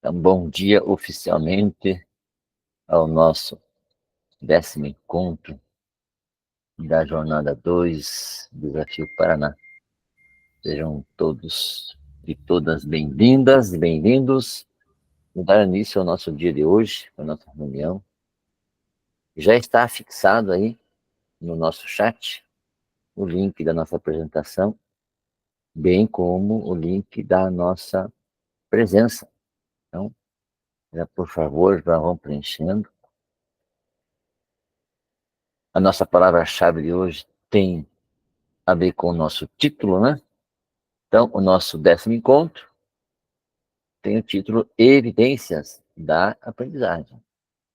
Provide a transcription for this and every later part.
Então, bom dia oficialmente ao nosso 10º encontro da Jornada 2, Desafio Paraná. Sejam todos e todas bem-vindas e bem-vindos. Vamos dar início ao nosso dia de hoje, a nossa reunião. Já está fixado aí no nosso chat o link da nossa apresentação, bem como o link da nossa presença. Então, por favor, já vão preenchendo. A nossa palavra-chave de hoje tem a ver com o nosso título, né? Então, o nosso 10º encontro tem o título Evidências da Aprendizagem.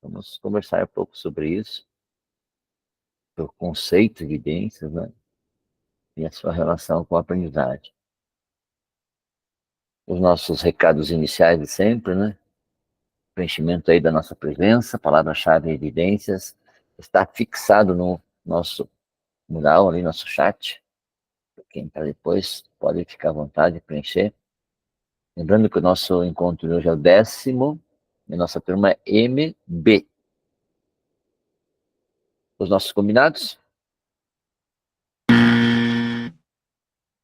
Vamos conversar um pouco sobre isso, o conceito de evidências, né? E a sua relação com a aprendizagem. Os nossos recados iniciais de sempre, né? Preenchimento aí da nossa presença, palavra-chave evidências, está fixado no nosso mural, ali, nosso chat. Quem está depois pode ficar à vontade de preencher. Lembrando que o nosso encontro de hoje é o 10º, e nossa turma é MB. Os nossos combinados?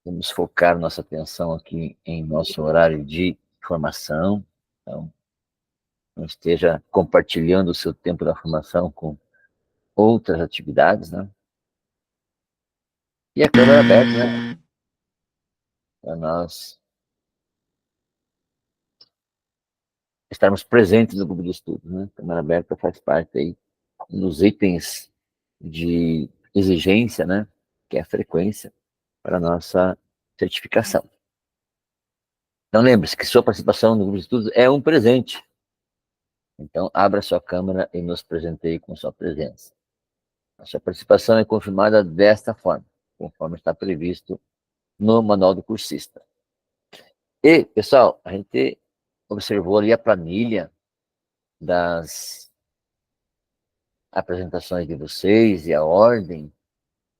Vamos focar nossa atenção aqui em nosso horário de formação. Então, não esteja compartilhando o seu tempo da formação com outras atividades, né? E a câmera aberta, né? Para nós estarmos presentes no grupo de estudos, né? A câmera aberta faz parte aí dos itens de exigência, né? Que é a frequência para a nossa certificação. Então lembre-se que sua participação no grupo de estudos é um presente. Então abra sua câmera e nos presenteie com sua presença. A sua participação é confirmada desta forma, conforme está previsto no manual do cursista. E, pessoal, a gente observou ali a planilha das apresentações de vocês e a ordem,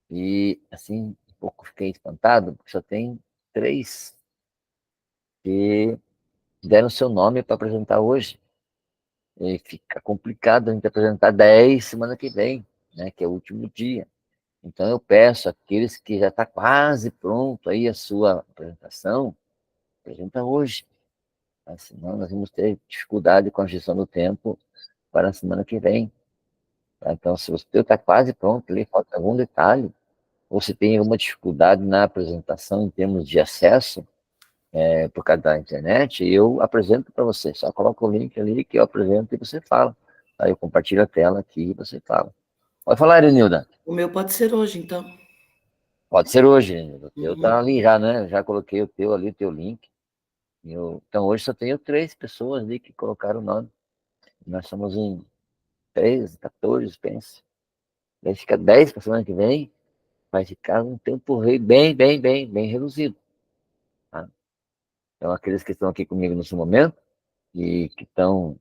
e assim, um pouco fiquei espantado, porque só tem 3 que deram seu nome para apresentar hoje. E fica complicado a gente apresentar 10 semana que vem, né, que é o último dia. Então eu peço àqueles que já está quase pronto aí a sua apresentação, apresenta hoje, tá? Senão nós vamos ter dificuldade com a gestão do tempo para a semana que vem. Tá? Então, se o seu está quase pronto, ali falta algum detalhe, ou se tem alguma dificuldade na apresentação em termos de acesso, por causa da internet, eu apresento para você. Só coloca o link ali que eu apresento e você fala. Aí eu compartilho a tela aqui e você fala. Pode falar, Irenilda. O meu pode ser hoje, então. Pode ser hoje, Irenilda. O teu tá Uhum. ali já, né? Já coloquei o teu ali, o teu link. Então hoje só tenho 3 pessoas ali que colocaram o nome. Nós somos em 13, 14, pense. Daí fica 10 para semana que vem. Vai ficar um tempo bem reduzido. Tá? Então aqueles que estão aqui comigo nesse momento e que estão um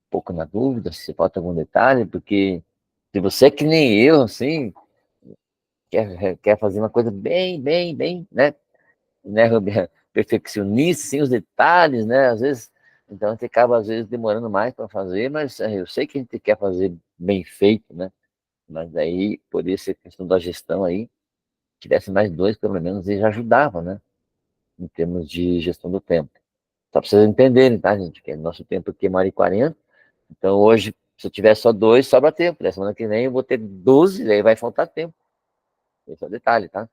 pouco na dúvida se falta algum detalhe, porque se você é que nem eu, assim, quer fazer uma coisa bem, né, perfeccionista, sem os detalhes, né, às vezes, então a gente acaba, às vezes, demorando mais para fazer, mas eu sei que a gente quer fazer bem feito, né, mas aí, por isso, a questão da gestão aí, tivesse mais 2, pelo menos, e já ajudava, né, em termos de gestão do tempo. Só para vocês entenderem, tá, gente, que nosso tempo aqui é 1h40, então hoje, se eu tiver só 2, sobra tempo. Da semana que vem eu vou ter 12, daí vai faltar tempo. Esse é o detalhe, tá?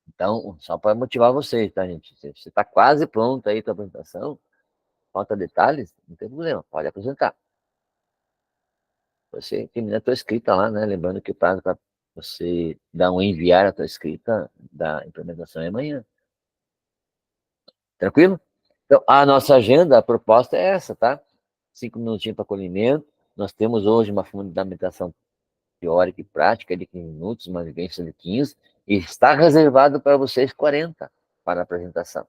Então, só para motivar vocês, tá, gente? Se você está quase pronto aí com a apresentação, falta detalhes, não tem problema, pode apresentar. Você termina a tua escrita lá, né? Lembrando que o prazo para você dar um enviar a tua escrita da implementação é amanhã. Tranquilo? Então, a nossa agenda, a proposta é essa, tá? 5 minutinhos para acolhimento. Nós temos hoje uma fundamentação teórica e prática de 15 minutos, uma vivência de 15, e está reservado para vocês 40 para a apresentação.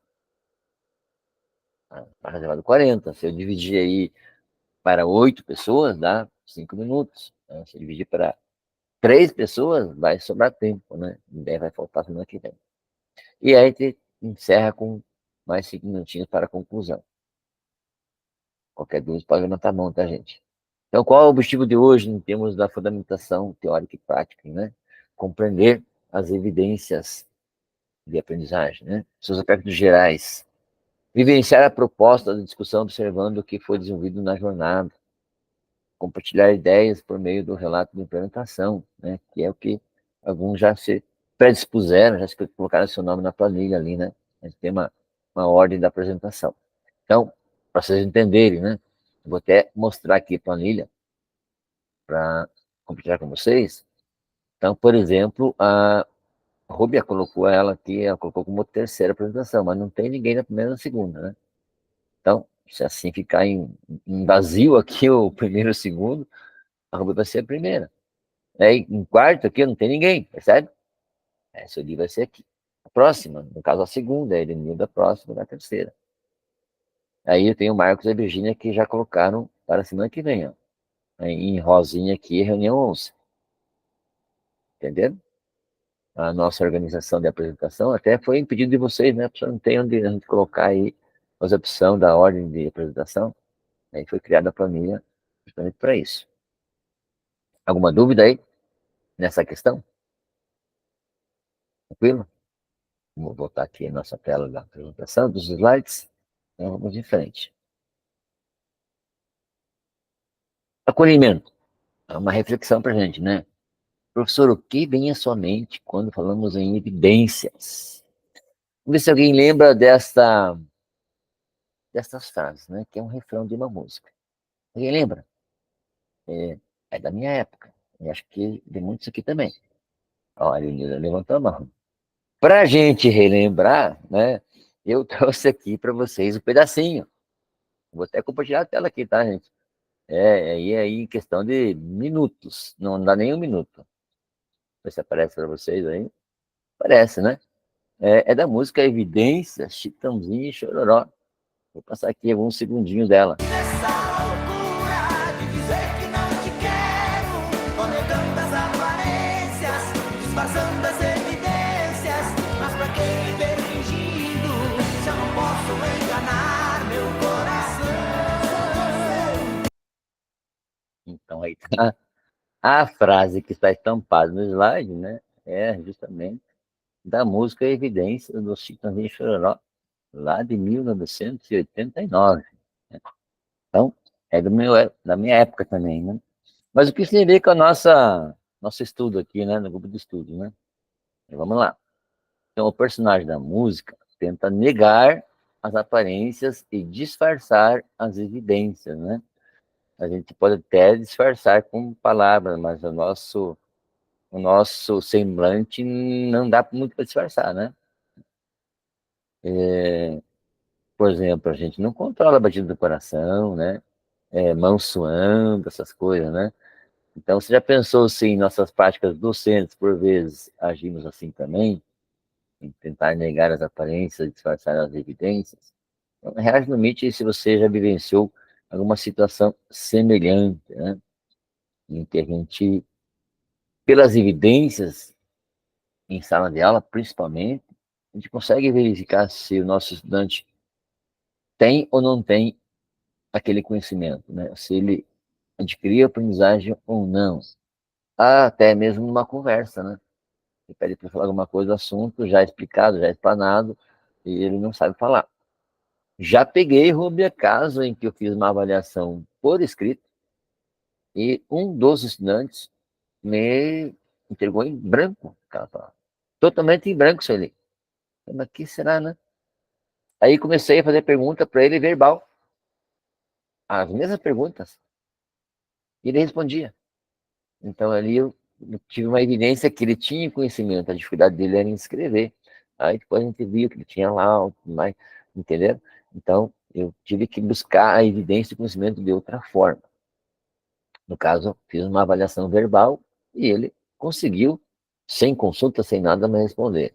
Está reservado 40. Se eu dividir aí para 8 pessoas, dá 5 minutos. Se eu dividir para 3 pessoas, vai sobrar tempo, né? Daí vai faltar semana que vem. E aí a gente encerra com mais 5 minutinhos para a conclusão. Qualquer dúvida pode levantar a mão, tá, gente? Então, qual é o objetivo de hoje em termos da fundamentação teórica e prática, né? Compreender as evidências de aprendizagem, né? Seus aspectos gerais. Vivenciar a proposta da discussão observando o que foi desenvolvido na jornada. Compartilhar ideias por meio do relato de implementação, né? Que é o que alguns já se predispuseram, já se colocaram seu nome na planilha ali, né? A gente tem uma ordem da apresentação. Então, para vocês entenderem, né? Eu vou até mostrar aqui a planilha para compartilhar com vocês. Então, por exemplo, a Rubia colocou ela aqui, ela colocou como terceira apresentação, mas não tem ninguém na primeira e na segunda, né? Então, se assim ficar em vazio aqui o primeiro e o segundo, a Rubia vai ser a primeira. Aí, em quarto aqui não tem ninguém, percebe? Essa ali vai ser aqui. A próxima, no caso a segunda, a Elenilda, a próxima da terceira. Aí eu tenho o Marcos e a Virgínia que já colocaram para a semana que vem, ó. Aí, em rosinha aqui, reunião 11. Entendeu? A nossa organização de apresentação até foi em pedido de vocês, né? Não tem onde a gente colocar aí as opções da ordem de apresentação. Aí foi criada a planilha justamente para isso. Alguma dúvida aí nessa questão? Tranquilo? Vamos voltar aqui a nossa tela da apresentação, dos slides. Então vamos em frente. Acolhimento. É uma reflexão para a gente, né? Professor, o que vem à sua mente quando falamos em evidências? Vamos ver se alguém lembra destas frases, né? Que é um refrão de uma música. Alguém lembra? É, é da minha época. E acho que de muitos aqui também. Ó, a Elenilda levantou a mão. Para a gente relembrar, né? Eu trouxe aqui para vocês um pedacinho. Vou até compartilhar a tela aqui, tá, gente? Aí em questão de minutos. Não dá nem um minuto. Ver se aparece para vocês aí. Parece, né? É da música Evidência, Chitãozinho e Chororó. Vou passar aqui alguns segundinhos dela. Nessa loucura de dizer que não te quero, tô negando as aparências, disfarçando as evidências, mas pra que viver fingindo, se eu não posso enganar meu coração? Então aí tá a frase que está estampada no slide, né? É justamente da música Evidência do Chitãozinho e Chororó, lá de 1989. Então, da minha época também, né? Mas o que isso tem a ver com a nosso estudo aqui, né? No grupo de estudo, né? Então, vamos lá. Então, o personagem da música tenta negar as aparências e disfarçar as evidências, né? A gente pode até disfarçar com palavras, mas o nosso semblante não dá muito para disfarçar, né? Por exemplo, a gente não controla a batida do coração, né? Mão suando, essas coisas, né? Então, você já pensou se em nossas práticas docentes, por vezes, agimos assim também, em tentar negar as aparências, disfarçar as evidências? Então, reage no limite se você já vivenciou alguma situação semelhante, né? Em que a gente, pelas evidências, em sala de aula, principalmente, a gente consegue verificar se o nosso estudante tem ou não tem aquele conhecimento, né? Se ele adquiriu aprendizagem ou não. Até mesmo numa conversa, né? Você pede para falar alguma coisa, assunto já explicado, já explanado, e ele não sabe falar. Já peguei, Rubia, caso em que eu fiz uma avaliação por escrito e um dos estudantes me entregou em branco, cara, totalmente em branco, isso ali. Mas que será, né? Aí comecei a fazer pergunta para ele verbal, as mesmas perguntas, e ele respondia. Então ali eu tive uma evidência que ele tinha conhecimento, a dificuldade dele era em escrever. Aí depois a gente viu que ele tinha lá, mais, entendeu? Então eu tive que buscar a evidência e conhecimento de outra forma. No caso, fiz uma avaliação verbal e ele conseguiu, sem consulta, sem nada, me responder.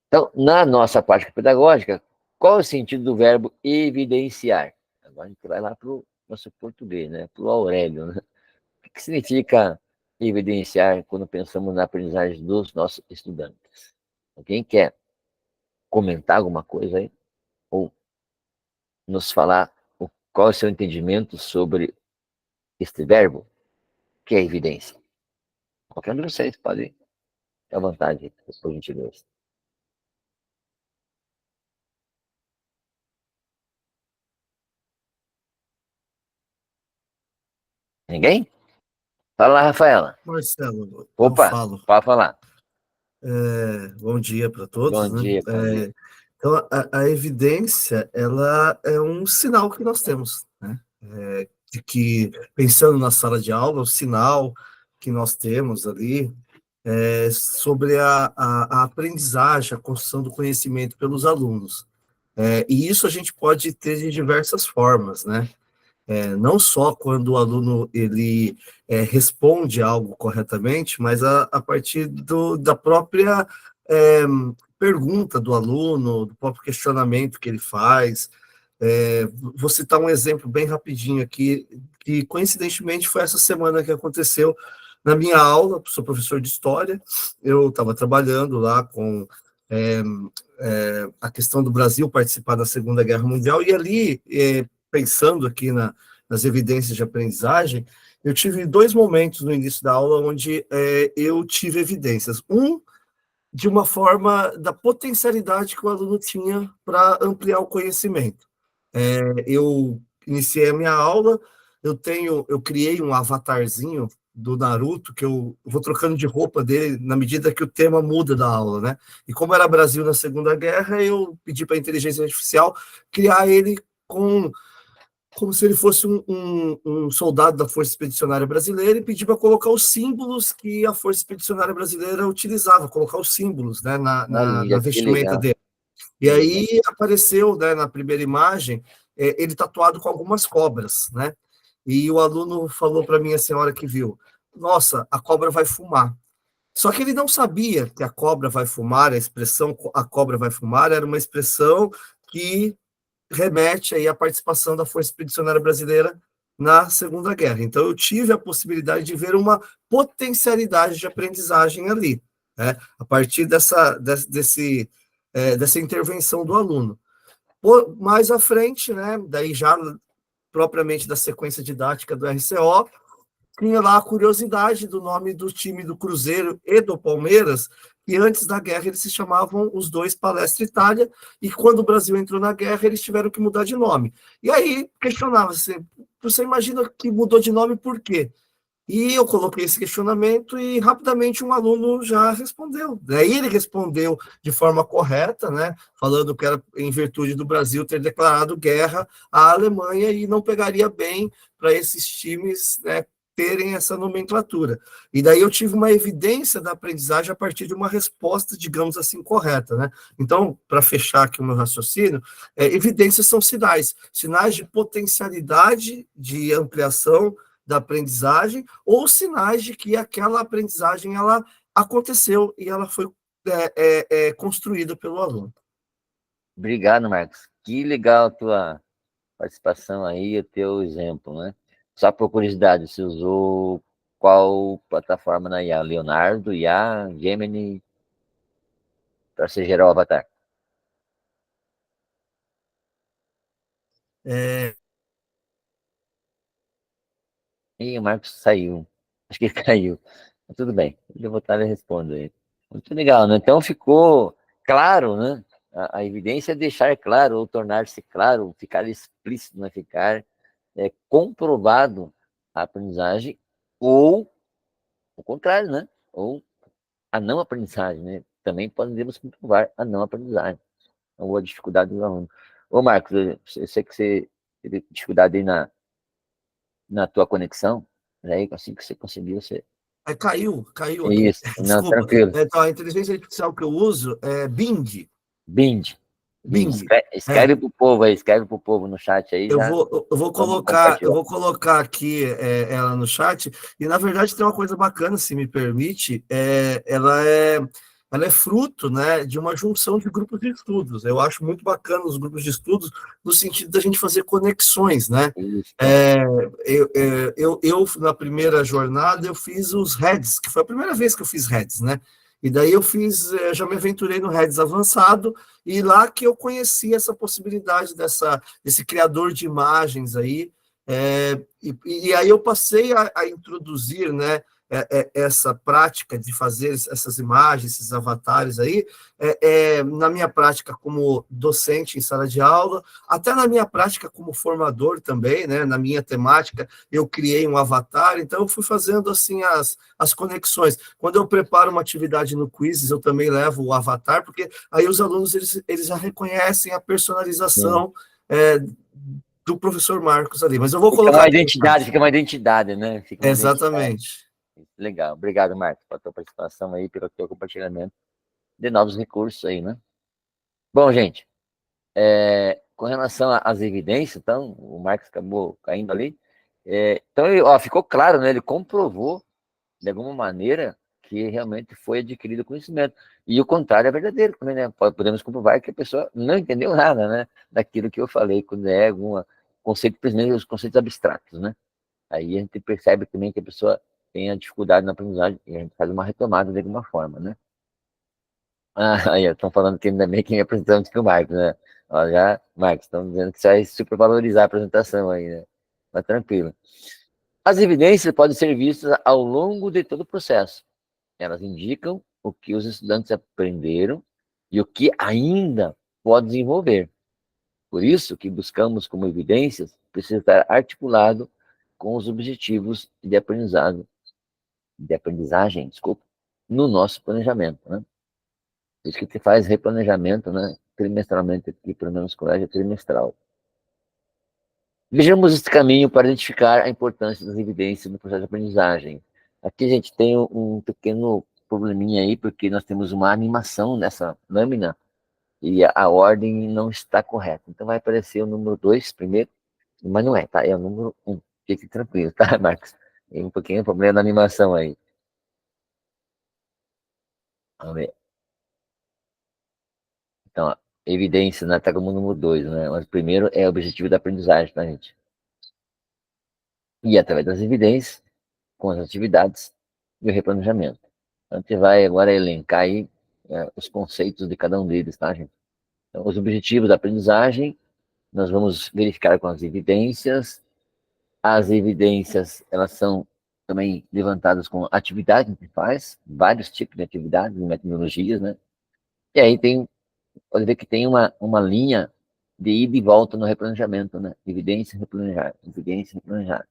Então, na nossa prática pedagógica, qual é o sentido do verbo evidenciar? Agora a gente vai lá para o nosso português, né? Para o Aurélio, né? O que significa evidenciar quando pensamos na aprendizagem dos nossos estudantes? Alguém quer comentar alguma coisa aí? Ou nos falar qual é o seu entendimento sobre este verbo, que é evidência? Qualquer um de vocês pode ter à vontade, por gentileza. Ninguém? Fala lá, Rafaela. Marcelo, eu Opa, falo. pode falar. Bom dia para todos, Bom né? dia, bom dia. Então, a evidência, ela é um sinal que nós temos, né? De que, pensando na sala de aula, o sinal que nós temos ali sobre a aprendizagem, a construção do conhecimento pelos alunos. E isso a gente pode ter de diversas formas, né? Não só quando o aluno ele responde algo corretamente, mas a partir da própria é, pergunta do aluno, do próprio questionamento que ele faz. Vou citar um exemplo bem rapidinho aqui, que coincidentemente foi essa semana que aconteceu na minha aula. Sou professor de história, eu estava trabalhando lá com a questão do Brasil participar da Segunda Guerra Mundial, e ali, pensando aqui nas evidências de aprendizagem, eu tive dois momentos no início da aula onde eu tive evidências. Um, de uma forma da potencialidade que o aluno tinha para ampliar o conhecimento. Eu iniciei a minha aula, eu criei um avatarzinho do Naruto, que eu vou trocando de roupa dele na medida que o tema muda da aula, né? E como era Brasil na Segunda Guerra, eu pedi para a inteligência artificial criar ele como se ele fosse um soldado da Força Expedicionária Brasileira, e pedi para colocar os símbolos que a Força Expedicionária Brasileira utilizava, colocar os símbolos, né, na Olha, que vestimenta legal, dele. que E legal. aí apareceu, né, na primeira imagem, ele tatuado com algumas cobras, né? E o aluno falou para mim, assim, a hora que viu: nossa, a cobra vai fumar. Só que ele não sabia que a cobra vai fumar, a expressão a cobra vai fumar era uma expressão que remete aí à participação da Força Expedicionária Brasileira na Segunda Guerra. Então, eu tive a possibilidade de ver uma potencialidade de aprendizagem ali, né, a partir dessa intervenção do aluno. Mais à frente, né, daí já propriamente da sequência didática do RCO, tinha lá a curiosidade do nome do time do Cruzeiro e do Palmeiras, que antes da guerra eles se chamavam os dois Palestra Itália, e quando o Brasil entrou na guerra eles tiveram que mudar de nome. E aí questionava-se: você imagina que mudou de nome por quê? E eu coloquei esse questionamento e rapidamente um aluno já respondeu. Daí ele respondeu de forma correta, né, falando que era em virtude do Brasil ter declarado guerra à Alemanha e não pegaria bem para esses times, né, terem essa nomenclatura. E daí eu tive uma evidência da aprendizagem a partir de uma resposta, digamos assim, correta, né? Então, para fechar aqui o meu raciocínio, evidências são sinais, sinais de potencialidade de ampliação da aprendizagem, ou sinais de que aquela aprendizagem ela aconteceu e ela foi construída pelo aluno. Obrigado, Marcos. Que legal a tua participação aí, o teu exemplo, né? Só por curiosidade, você usou qual plataforma na IA? Leonardo, IA, Gemini, para você gerar o avatar? Ih, o Marcos saiu. Acho que ele caiu. Mas tudo bem, eu vou voltar e respondo aí. Muito legal, né? Então ficou claro, né? A evidência é deixar claro, ou tornar-se claro, ficar explícito, né? Ficar comprovado a aprendizagem, ou o contrário, né? Ou a não aprendizagem, né? Também podemos comprovar a não aprendizagem, ou a dificuldade do aluno. Ô, Marcos, eu sei que você teve dificuldade aí na tua conexão, né? Assim que você conseguiu, você... Caiu aqui. Isso, não, Desculpa. tranquilo. Então, a inteligência artificial que eu uso é Bing. Bind, Bind, Bing. escreve pro povo aí, escreve pro povo no chat aí, Eu já vou, eu vou vamos colocar, eu compartilhar. vou colocar aqui ela no chat, e na verdade tem uma coisa bacana, se me permite, ela é fruto, né, de uma junção de grupos de estudos. Eu acho muito bacana os grupos de estudos, no sentido da gente fazer conexões, né? Isso, Eu, na primeira jornada, eu fiz os heads, que foi a primeira vez que eu fiz heads, né? E daí eu já me aventurei no Redes avançado, e lá que eu conheci essa possibilidade desse criador de imagens aí, e aí eu passei a introduzir, né, essa prática de fazer essas imagens, esses avatares aí, na minha prática como docente em sala de aula, até na minha prática como formador também, né, na minha temática, eu criei um avatar, então eu fui fazendo assim as conexões. Quando eu preparo uma atividade no Quizzes, eu também levo o avatar, porque aí os alunos eles já reconhecem a personalização do professor Marcos ali. Mas eu vou colocar aqui no chat. Fica uma identidade, né? Fica uma identidade. Exatamente. Legal. Obrigado, Marcos, pela tua participação aí, pelo teu compartilhamento de novos recursos aí, né? Bom, gente, com relação às evidências, então, o Marcos acabou caindo ali. Então, ficou claro, né? Ele comprovou, de alguma maneira, que realmente foi adquirido conhecimento. E o contrário é verdadeiro também, né? Podemos comprovar que a pessoa não entendeu nada, né? Daquilo que eu falei, quando é algum conceito, principalmente os conceitos abstratos, né? Aí a gente percebe também que a pessoa tem a dificuldade na aprendizagem e a gente faz uma retomada de alguma forma, né? Aí estão falando aqui também que me apresentando que o Marcos, né? Ó, já, Marcos, estão dizendo que você vai supervalorizar a apresentação aí, né? Mas tranquilo. As evidências podem ser vistas ao longo de todo o processo. Elas indicam o que os estudantes aprenderam e o que ainda pode desenvolver. Por isso que buscamos como evidências precisa estar articulado com os objetivos de aprendizagem, desculpa, no nosso planejamento, né? Por isso que você faz replanejamento, né? Trimestralmente aqui, pelo menos colégio é trimestral. Vejamos esse caminho para identificar a importância das evidências no processo de aprendizagem. Aqui a gente tem um pequeno probleminha aí, porque nós temos uma animação nessa lâmina e a ordem não está correta. Então vai aparecer o número 2 primeiro, mas não é, tá? É o número 1. Fique tranquilo, tá, Marcos? Tem um pouquinho de problema na animação aí. Vamos ver. Então, ó, evidência, né? Tá como número 2, né? Mas primeiro é o objetivo da aprendizagem, tá, gente? E através das evidências, com as atividades e o replanejamento. Então, a gente vai agora elencar aí os conceitos de cada um deles, tá, gente? Então, os objetivos da aprendizagem, nós vamos verificar com as evidências. As evidências, elas são também levantadas com atividades que a gente faz, vários tipos de atividades, metodologias, né? E aí pode ver que tem uma linha de ida e volta no replanejamento, né? Evidência, replanejar, evidência, replanejar.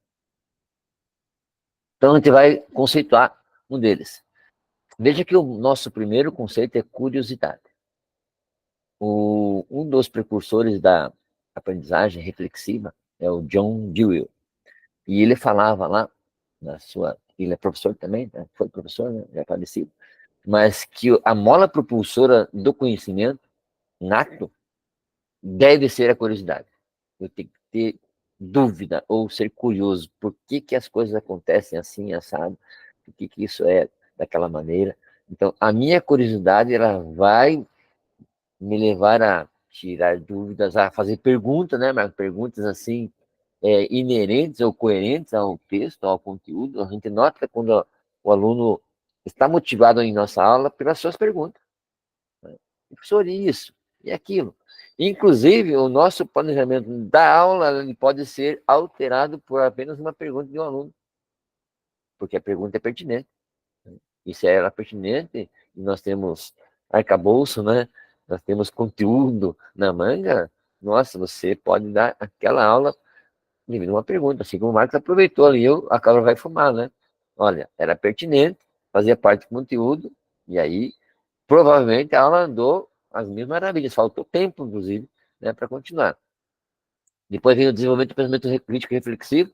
Então, a gente vai conceituar um deles. Veja que o nosso primeiro conceito é curiosidade. Um dos precursores da aprendizagem reflexiva é o John Dewey. E ele falava lá, ele é professor também, né? Foi professor, né? Já é falecido, mas que a mola propulsora do conhecimento nato deve ser a curiosidade. Eu tenho que ter dúvida ou ser curioso. Por que que as coisas acontecem assim, assado? Por que que isso é daquela maneira? Então, a minha curiosidade, ela vai me levar a tirar dúvidas, a fazer perguntas, né, mas perguntas assim, inerentes ou coerentes ao texto, ao conteúdo. A gente nota quando o aluno está motivado em nossa aula pelas suas perguntas. Né? Professor, isso e aquilo. Inclusive, o nosso planejamento da aula ele pode ser alterado por apenas uma pergunta de um aluno, porque a pergunta é pertinente. E se ela é pertinente, e nós temos arcabouço, né? Nós temos conteúdo na manga, nossa, você pode dar aquela aula devido a uma pergunta, assim como o Marcos aproveitou ali, a cabra vai fumar, né? Olha, era pertinente, fazia parte do conteúdo, e aí, provavelmente, a aula andou às mil maravilhas, faltou tempo, inclusive, né, para continuar. Depois vem o desenvolvimento do pensamento crítico e reflexivo,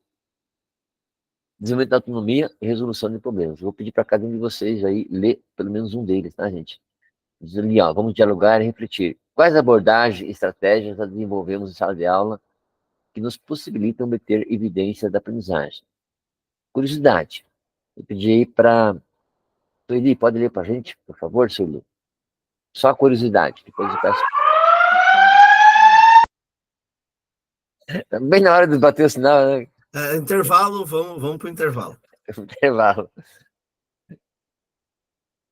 desenvolvimento da autonomia e resolução de problemas. Vou pedir para cada um de vocês aí ler pelo menos um deles, tá, gente? Diz ali, ó, vamos dialogar e refletir. Quais abordagens e estratégias nós desenvolvemos em sala de aula que nos possibilitam obter evidência da aprendizagem? Curiosidade. Eu pedi aí para... Sueli, pode ler para a gente, por favor, Sueli? Só a curiosidade, depois eu peço. Bem na hora de bater o sinal, né? Intervalo, vamos para o intervalo. Intervalo.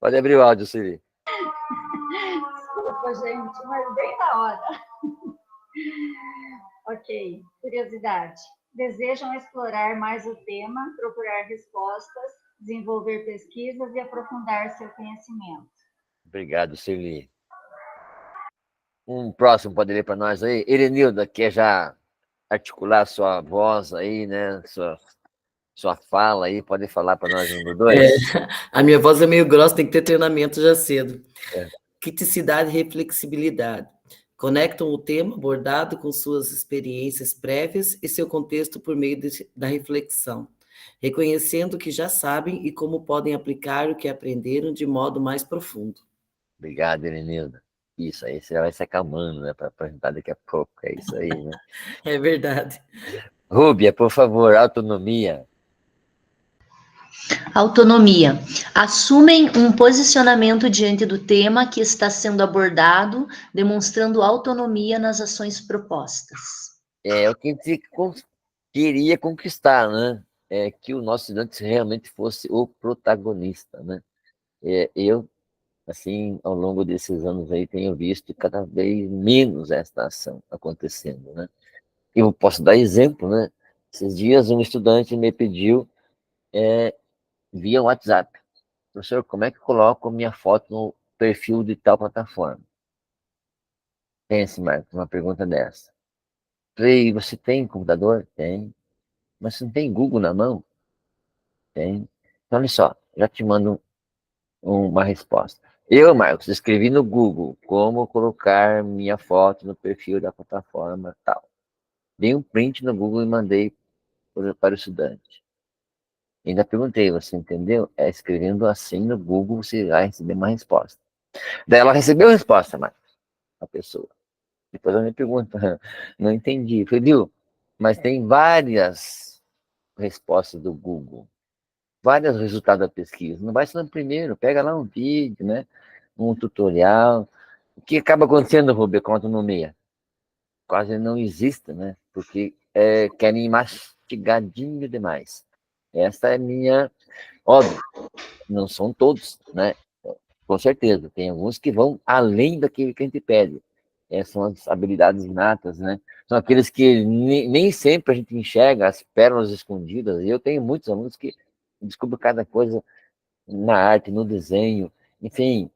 Pode abrir o áudio, Siri. Desculpa, gente, mas bem na hora. Ok, curiosidade. Desejam explorar mais o tema, procurar respostas, desenvolver pesquisas e aprofundar seu conhecimento. Obrigado, Siri. Um próximo pode ler para nós aí? Erenilda, quer já articular sua voz aí, né? Sua fala aí, pode falar para nós número 2? A minha voz é meio grossa, tem que ter treinamento já cedo. É. Criticidade e reflexibilidade. Conectam o tema abordado com suas experiências prévias e seu contexto por meio da reflexão, reconhecendo o que já sabem e como podem aplicar o que aprenderam de modo mais profundo. Obrigado, Erenilda. Isso aí, você vai se acalmando, né? Para apresentar daqui a pouco. É isso aí, né? É verdade. Rúbia, por favor, autonomia. Autonomia. Assumem um posicionamento diante do tema que está sendo abordado, demonstrando autonomia nas ações propostas. É o que a gente queria conquistar, né? É que o nosso estudante realmente fosse o protagonista, né? Eu, assim, ao longo desses anos aí, tenho visto cada vez menos esta ação acontecendo, né? Eu posso dar exemplo, né? Esses dias um estudante me pediu via WhatsApp: professor, como é que eu coloco minha foto no perfil de tal plataforma? Pense, Marcos, uma pergunta dessa. Falei, você tem computador? Tem. Mas você não tem Google na mão? Tem. Então, olha só, já te mando uma resposta. Eu, Marcos, escrevi no Google como colocar minha foto no perfil da plataforma tal. Dei um print no Google e mandei para o estudante. Ainda perguntei, você entendeu? Escrevendo assim no Google, você vai receber uma resposta. Daí ela recebeu a resposta, Marcos, a pessoa. Depois ela me pergunta, não entendi. Falei, viu? Mas tem várias respostas do Google, vários resultados da pesquisa. Não vai ser no primeiro, pega lá um vídeo, né? Um tutorial. O que acaba acontecendo, Rubio, com a autonomia? Quase não existe, né? Porque querem mastigadinho demais. Essa é minha... Óbvio, não são todos, né? Com certeza, tem alguns que vão além daquilo que a gente pede. São as habilidades inatas, né? São aqueles que nem sempre a gente enxerga as pérolas escondidas. E eu tenho muitos alunos que descobrem cada coisa na arte, no desenho, enfim,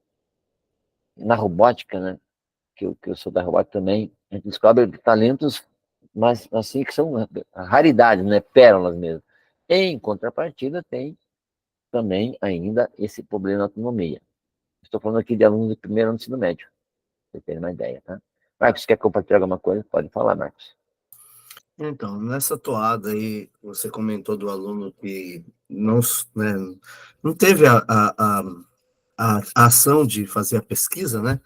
na robótica, né? Que eu sou da robótica também. A gente descobre talentos, mas assim, que são raridades, né? Pérolas mesmo. Em contrapartida, tem também ainda esse problema da autonomia. Estou falando aqui de alunos do primeiro ano do ensino médio, para você ter uma ideia, tá? Marcos, quer compartilhar alguma coisa? Pode falar, Marcos. Então, nessa toada aí, você comentou do aluno que não, né, não teve a ação de fazer a pesquisa, né?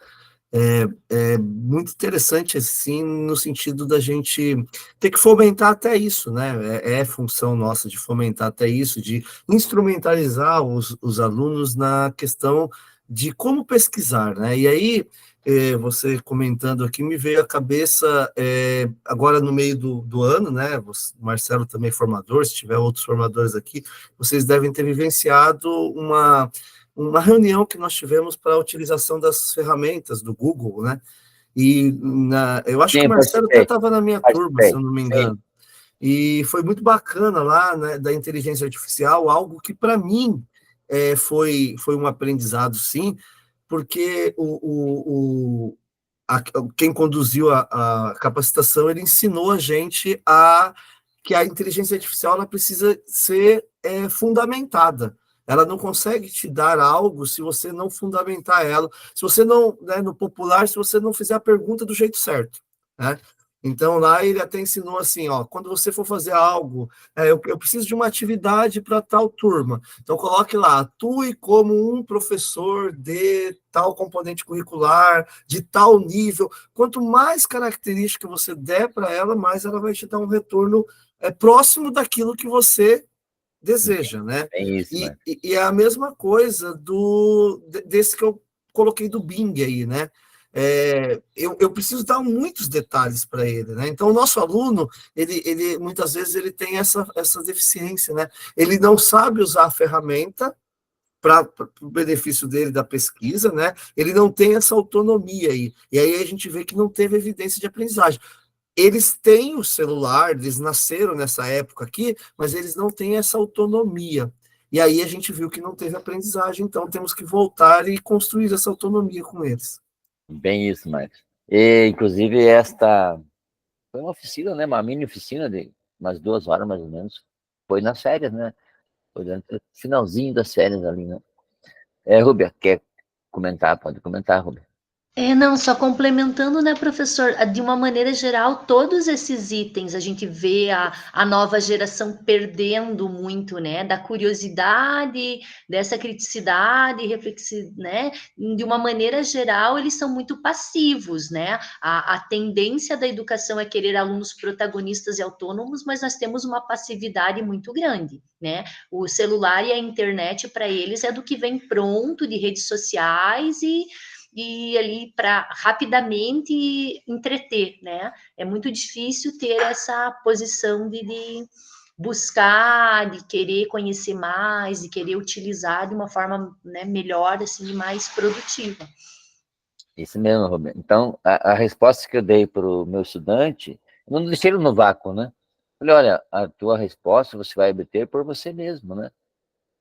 É muito interessante, assim, no sentido da gente ter que fomentar até isso, né? É função nossa de fomentar até isso, de instrumentalizar os alunos na questão de como pesquisar, né? E aí, você comentando aqui, me veio à cabeça, agora no meio do ano, né? O Marcelo também é formador, se tiver outros formadores aqui, vocês devem ter vivenciado uma reunião que nós tivemos para a utilização das ferramentas do Google, né? E eu acho que o Marcelo até estava na minha turma, se eu não me engano. E foi muito bacana lá, né, da inteligência artificial, algo que para mim foi um aprendizado, sim, porque quem conduziu a capacitação, ele ensinou a gente que a inteligência artificial ela precisa ser fundamentada. Ela não consegue te dar algo se você não fundamentar ela, se você não, né, no popular, se você não fizer a pergunta do jeito certo, né? Então, lá ele até ensinou assim, ó, quando você for fazer algo, eu preciso de uma atividade para tal turma, então coloque lá, atue como um professor de tal componente curricular, de tal nível. Quanto mais característica você der para ela, mais ela vai te dar um retorno próximo daquilo que você deseja, né? É isso, né? E é a mesma coisa desse que eu coloquei do Bing aí, né? Eu preciso dar muitos detalhes para ele, né? Então, o nosso aluno, ele muitas vezes ele tem essa deficiência, né? Ele não sabe usar a ferramenta, para o benefício dele da pesquisa, né? Ele não tem essa autonomia aí. E aí a gente vê que não teve evidência de aprendizagem. Eles têm o celular, eles nasceram nessa época aqui, mas eles não têm essa autonomia. E aí a gente viu que não teve aprendizagem, então temos que voltar e construir essa autonomia com eles. Bem isso, Marcos. E, inclusive, esta foi uma oficina, né? Uma mini oficina de umas 2 horas, mais ou menos. Foi nas férias, né? Foi no finalzinho das férias ali, né? Rúbia, quer comentar? Pode comentar, Rúbia. Não, só complementando, né, professor, de uma maneira geral, todos esses itens a gente vê a nova geração perdendo muito, né, da curiosidade, dessa criticidade, né, de uma maneira geral, eles são muito passivos, né, a tendência da educação é querer alunos protagonistas e autônomos, mas nós temos uma passividade muito grande, né, o celular e a internet para eles é do que vem pronto, de redes sociais e ali para rapidamente entreter, né? É muito difícil ter essa posição de buscar, de querer conhecer mais, de querer utilizar de uma forma, né, melhor, assim, mais produtiva. Isso mesmo, Rubem. Então, a resposta que eu dei para o meu estudante, eu não deixei ele no vácuo, né? Falei, olha, a tua resposta você vai obter por você mesmo, né?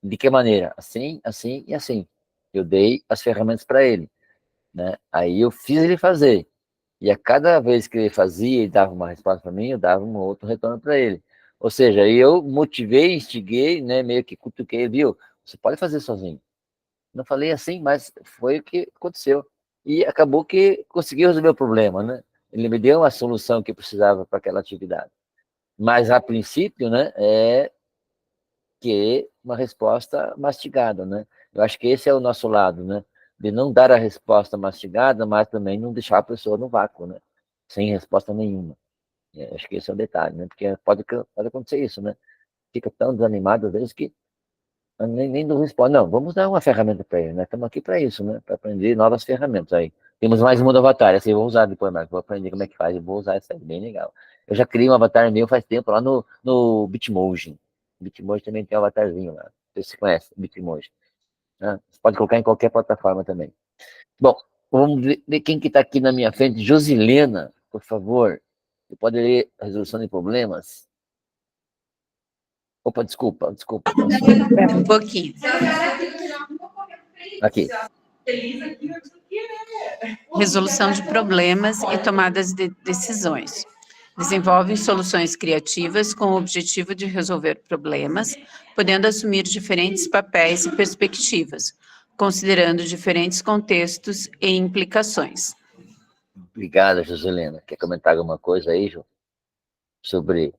De que maneira? Assim, assim e assim. Eu dei as ferramentas para ele, né? Aí eu fiz ele fazer. E a cada vez que ele fazia e dava uma resposta para mim, eu dava um outro retorno para ele. Ou seja, eu motivei, instiguei, né? Meio que cutuquei, viu? Você pode fazer sozinho. Não falei assim, mas foi o que aconteceu. E acabou que conseguiu resolver o problema, né? Ele me deu a solução que precisava para aquela atividade. Mas, a princípio, né, é que uma resposta mastigada, né? Eu acho que esse é o nosso lado, né? De não dar a resposta mastigada, mas também não deixar a pessoa no vácuo, né? Sem resposta nenhuma. Acho que esse é o detalhe, né? Porque pode acontecer isso, né? Fica tão desanimado às vezes que nem não responde. Não, vamos dar uma ferramenta para ele, né? Estamos aqui para isso, né? Para aprender novas ferramentas aí. Temos mais uma do Avatar, essa eu vou usar depois, Marcos. Vou aprender como é que faz, eu vou usar essa aí, bem legal. Eu já criei um avatar meu faz tempo lá no Bitmoji. Bitmoji também tem um avatarzinho lá. Você conhece, Bitmoji. Né? Você pode colocar em qualquer plataforma também. Bom, vamos ver quem que está aqui na minha frente. Josilena, por favor. Você pode ler a resolução de problemas? Opa, desculpa. Espera um pouquinho. Aqui. Resolução de problemas e tomadas de decisões. Desenvolvem soluções criativas com o objetivo de resolver problemas, podendo assumir diferentes papéis e perspectivas, considerando diferentes contextos e implicações. Obrigado, Joselena. Quer comentar alguma coisa aí, Ju? Sobre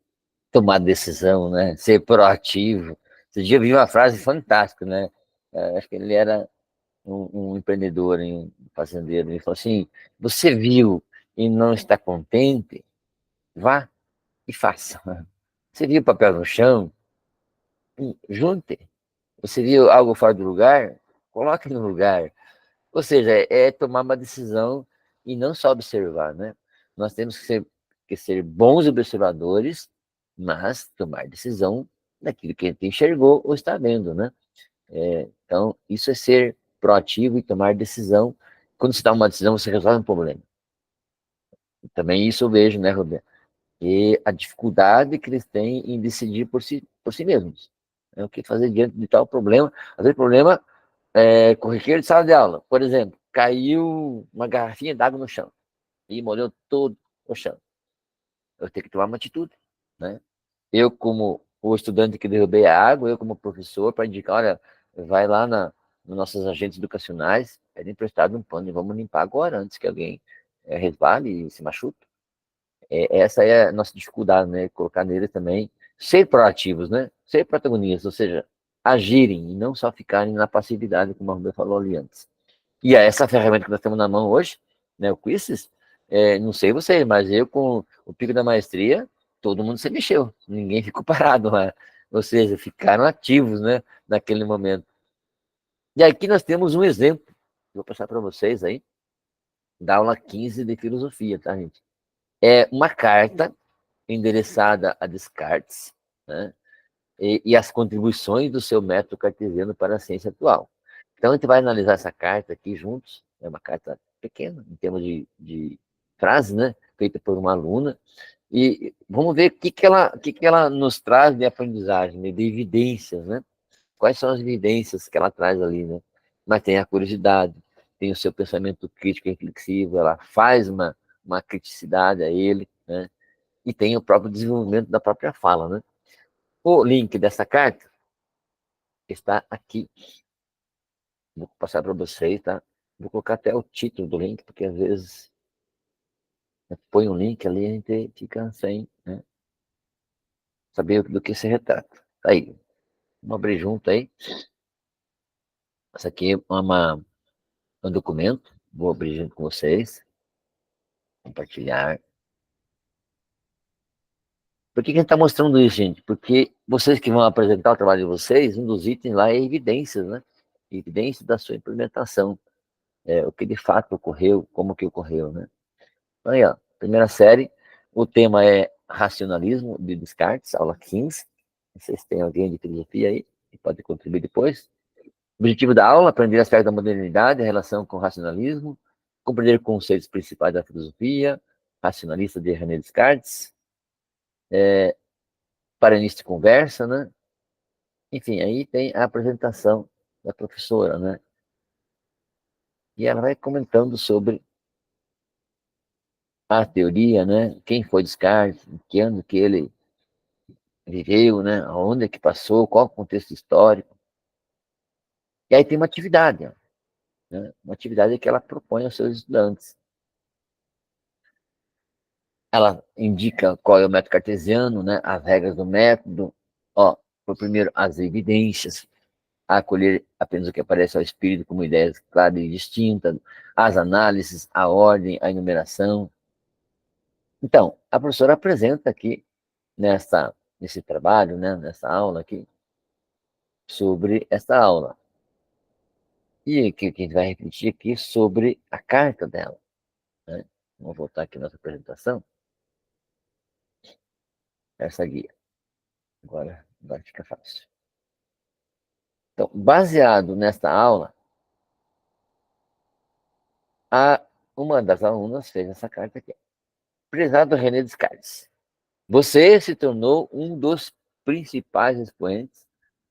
tomar decisão, né? Ser proativo. Esse dia eu vi uma frase fantástica, né? Acho que ele era um empreendedor, um fazendeiro. Ele falou assim: você viu e não está contente? Vá e faça. Você viu o papel no chão? Junte. Você viu algo fora do lugar? Coloque no lugar. Ou seja, é tomar uma decisão e não só observar, né? Nós temos que ser bons observadores, mas tomar decisão daquilo que a gente enxergou ou está vendo, né? Então, isso é ser proativo e tomar decisão. Quando você dá uma decisão, você resolve um problema. Também isso eu vejo, né, Roberto? E a dificuldade que eles têm em decidir por si mesmos. O que fazer diante de tal problema. Às vezes, o problema corriqueiro de sala de aula. Por exemplo, caiu uma garrafinha d'água no chão e molhou todo o chão. Eu tenho que tomar uma atitude, né? Eu, como o estudante que derrubei a água, eu, como professor, para indicar, olha, vai lá nos nossos agentes educacionais, pede emprestado um pano e vamos limpar agora, antes que alguém resvale e se machuque. Essa é a nossa dificuldade, né? Colocar neles também, ser proativos, né? Ser protagonistas, ou seja, agirem e não só ficarem na passividade, como a Rubia falou ali antes. E essa ferramenta que nós temos na mão hoje, né, o Quizzes, não sei vocês, mas eu com o Pico da Maestria, todo mundo se mexeu, ninguém ficou parado lá. Ou seja, ficaram ativos, né, naquele momento. E aqui nós temos um exemplo, vou passar para vocês aí, da aula 15 de filosofia, tá, gente? É uma carta endereçada a Descartes, né, e as contribuições do seu método cartesiano para a ciência atual. Então, a gente vai analisar essa carta aqui juntos, é uma carta pequena, em termos de frase, né, feita por uma aluna, e vamos ver o que ela nos traz de aprendizagem, né, de evidências, né? Quais são as evidências que ela traz ali, né? Mas tem a curiosidade, tem o seu pensamento crítico e reflexivo, ela faz uma criticidade a ele, né? E tem o próprio desenvolvimento da própria fala, né? O link dessa carta está aqui. Vou passar para vocês, tá? Vou colocar até o título do link, porque às vezes põe um link ali e a gente fica sem, né, saber do que se retrata. Tá aí. Vamos abrir junto aí. Essa aqui é um documento. Vou abrir junto com vocês. Compartilhar. Por que a gente está mostrando isso, gente? Porque vocês que vão apresentar o trabalho de vocês, um dos itens lá é evidências, né? Evidências da sua implementação. O que de fato ocorreu, como que ocorreu, né? Então, aí, ó, primeira série, o tema é racionalismo de Descartes, aula 15. Vocês têm alguém de filosofia aí que pode contribuir depois. O objetivo da aula, aprender aspectos da modernidade, a relação com o racionalismo, compreender conceitos principais da filosofia, racionalista de René Descartes, para início de conversa, né? Enfim, aí tem a apresentação da professora, né? E ela vai comentando sobre a teoria, né? Quem foi Descartes, em que ano que ele viveu, né? Aonde é que passou, qual o contexto histórico. E aí tem uma atividade, ó, né? Uma atividade que ela propõe aos seus estudantes. Ela indica qual é o método cartesiano, né? As regras do método. Ó, por primeiro, as evidências, a acolher apenas o que aparece ao espírito como ideias claras e distintas, as análises, a ordem, a enumeração. Então, a professora apresenta aqui, nesse trabalho, né, nessa aula aqui, sobre essa aula. E que a gente vai refletir aqui sobre a carta dela, né? Vamos voltar aqui na nossa apresentação. Essa guia. Agora fica fácil. Então, baseado nesta aula, uma das alunas fez essa carta aqui. Prezado René Descartes, você se tornou um dos principais expoentes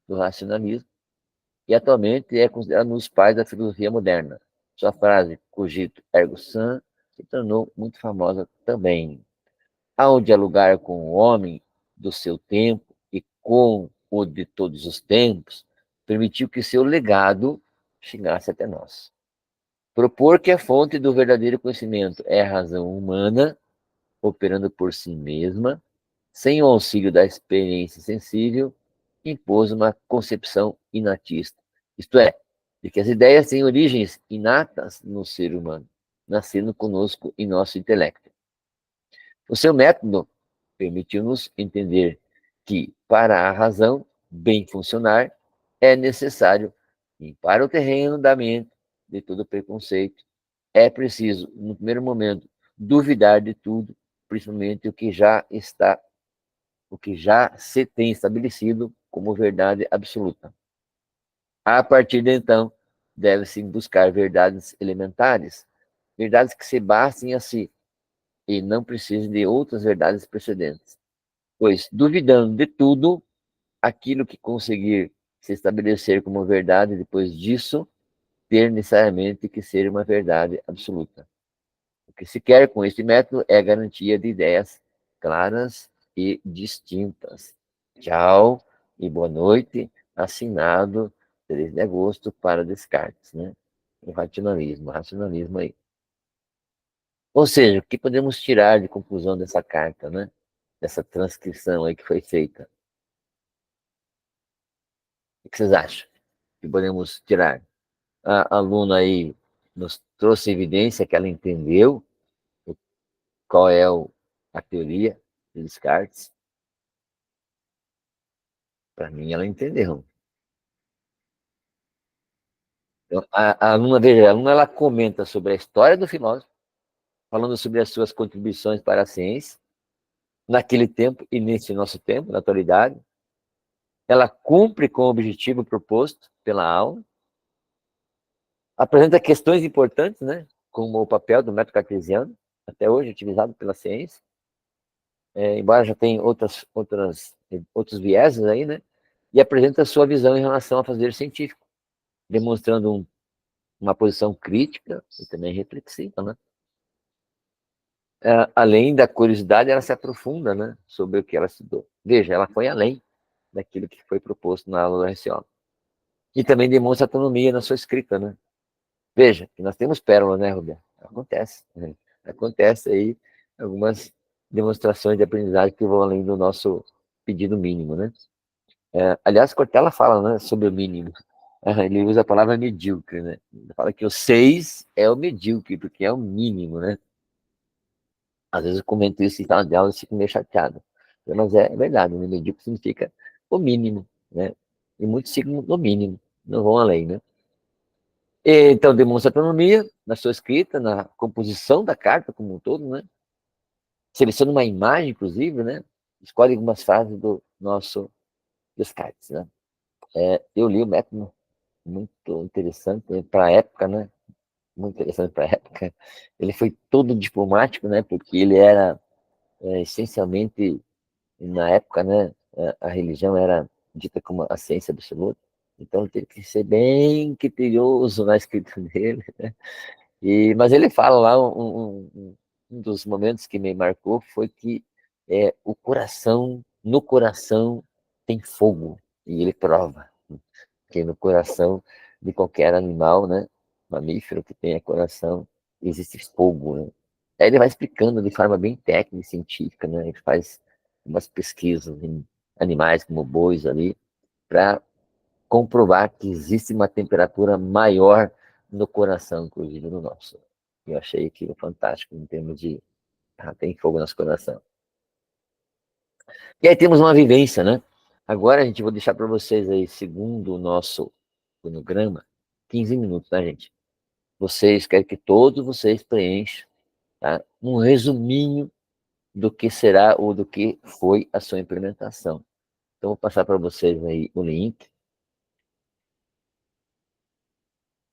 do racionalismo e atualmente é considerado um dos pais da filosofia moderna. Sua frase, cogito ergo sum, se tornou muito famosa também. Ao dialogar com o homem do seu tempo e com o de todos os tempos, permitiu que seu legado chegasse até nós. Propor que a fonte do verdadeiro conhecimento é a razão humana, operando por si mesma, sem o auxílio da experiência sensível, impôs uma concepção inatista. Isto é, de que as ideias têm origens inatas no ser humano, nascendo conosco em nosso intelecto. O seu método permitiu-nos entender que, para a razão bem funcionar, é necessário limpar o terreno da mente de todo preconceito. É preciso, no primeiro momento, duvidar de tudo, principalmente o que já se tem estabelecido como verdade absoluta. A partir de então, deve-se buscar verdades elementares, verdades que se bastem a si, e não precisem de outras verdades precedentes. Pois, duvidando de tudo, aquilo que conseguir se estabelecer como verdade depois disso, ter necessariamente que ser uma verdade absoluta. O que se quer com este método é a garantia de ideias claras e distintas. Tchau e boa noite. Assinado 3 de agosto para Descartes, né? O racionalismo aí. Ou seja, o que podemos tirar de conclusão dessa carta, né? Dessa transcrição aí que foi feita? O que vocês acham que podemos tirar? A aluna aí nos trouxe evidência que ela entendeu qual é a teoria de Descartes. Para mim, ela entendeu. Então, a aluna, veja, a aluna ela comenta sobre a história do filósofo, falando sobre as suas contribuições para a ciência, naquele tempo e nesse nosso tempo, na atualidade. ela cumpre com o objetivo proposto pela aula, apresenta questões importantes, né, como o papel do método cartesiano, até hoje utilizado pela ciência, embora já tenha outros vieses aí, né, e apresenta a sua visão em relação ao fazer científico, demonstrando uma posição crítica e também reflexiva, né. Além da curiosidade, ela se aprofunda, né, sobre o que ela estudou. Veja, ela foi além daquilo que foi proposto na aula do RCO. E também demonstra autonomia na sua escrita, né. Veja, que nós temos pérolas, né, Roberto? Acontece, né? Acontece aí algumas demonstrações de aprendizagem que vão além do nosso pedido mínimo, né. Aliás, Cortella fala, né, sobre o mínimo. Ele usa a palavra medíocre, né. Ele fala que o 6 é o medíocre, porque é o mínimo, né. Às vezes eu comento isso em sala de aula e fico meio chateado. Mas é verdade, né? Medíocre significa o mínimo, né? E muitos ficam no mínimo, não vão além, né? Então, demonstra autonomia na sua escrita, na composição da carta como um todo, né? Seleciona uma imagem, inclusive, né? Escolhe algumas frases do nosso Descartes, né? Eu li o método, muito interessante, né? Para a época, né? Muito interessante para a época. Ele foi todo diplomático, né? Porque ele era essencialmente, na época, né? A religião era dita como a ciência absoluta. Então, ele teve que ser bem criterioso na escrita dele, né? Mas ele fala lá, um dos momentos que me marcou foi que no coração tem fogo, e ele prova que no coração de qualquer animal, né, mamífero que tenha coração, existe fogo, né? Aí ele vai explicando de forma bem técnica e científica, né? Ele faz umas pesquisas em animais como bois ali, para comprovar que existe uma temperatura maior no coração, inclusive no nosso. Eu achei aquilo fantástico em termos de tem fogo nosso coração. E aí temos uma vivência, né? Agora a gente vou deixar para vocês aí, segundo o nosso cronograma, 15 minutos, tá, gente? Quero que todos vocês preencham, tá, um resuminho do que será ou do que foi a sua implementação. Então, vou passar para vocês aí o link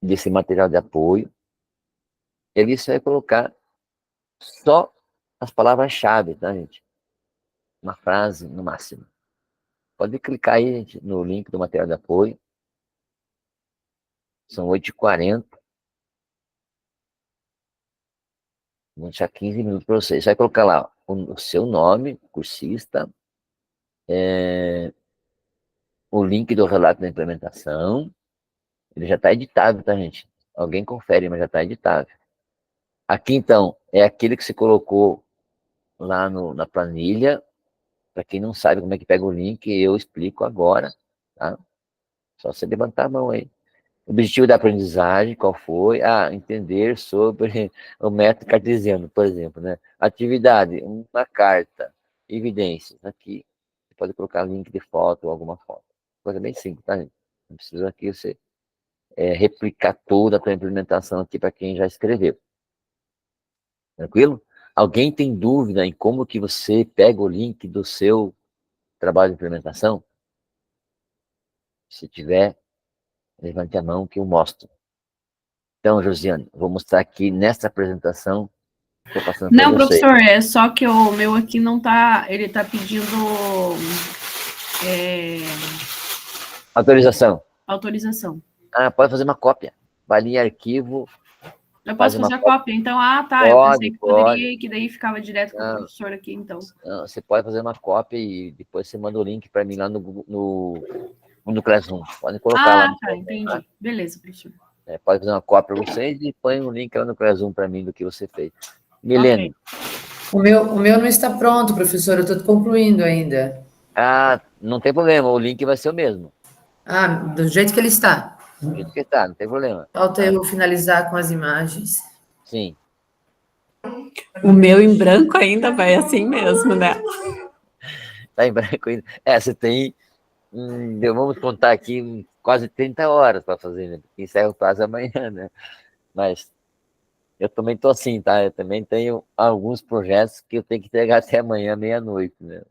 desse material de apoio. E ali você vai colocar só as palavras-chave, tá, gente? Uma frase, no máximo. Pode clicar aí, gente, no link do material de apoio. São 8h40. Vou deixar 15 minutos para vocês. Você vai colocar lá o seu nome, cursista, o link do relato da implementação. Ele já está editável, tá, gente? Alguém confere, mas já está editável. Aqui, então, é aquele que você colocou lá na planilha. Para quem não sabe como é que pega o link, eu explico agora, tá? Só você levantar a mão aí. O objetivo da aprendizagem, qual foi? Entender sobre o método cartesiano, por exemplo, né? Atividade, uma carta, evidências. Aqui, você pode colocar link de foto ou alguma foto. Coisa bem simples, tá, gente? Não precisa aqui você replicar toda a tua implementação aqui para quem já escreveu. Tranquilo? Alguém tem dúvida em como que você pega o link do seu trabalho de implementação? Se tiver, levante a mão que eu mostro. Então, Josiane, vou mostrar aqui nessa apresentação. Estou passando para Não, você. professor, é só que o meu aqui não tá. Ele tá pedindo Autorização. autorização. Pode fazer uma cópia. Vai ali em arquivo. Eu posso fazer a cópia? Então, tá. Eu pensei que poderia e que daí ficava direto com o professor aqui, então. Não, você pode fazer uma cópia e depois você manda o link para mim lá no Classroom. Pode colocar lá. Tá, entendi. Beleza, professor. Pode fazer uma cópia para vocês e põe um link lá no Classroom para mim do que você fez. Milene. Okay. O meu não está pronto, professor, eu estou concluindo ainda. Não tem problema, o link vai ser o mesmo. Do jeito que ele está. Do jeito que está, não tem problema. Falta eu finalizar com as imagens. Sim. O meu em branco ainda vai assim mesmo, né? Tá em branco ainda. Você tem, vamos contar aqui, quase 30 horas para fazer, né? Porque encerra o prazo amanhã, né? Mas eu também tô assim, tá? Eu também tenho alguns projetos que eu tenho que entregar até amanhã, meia-noite, né?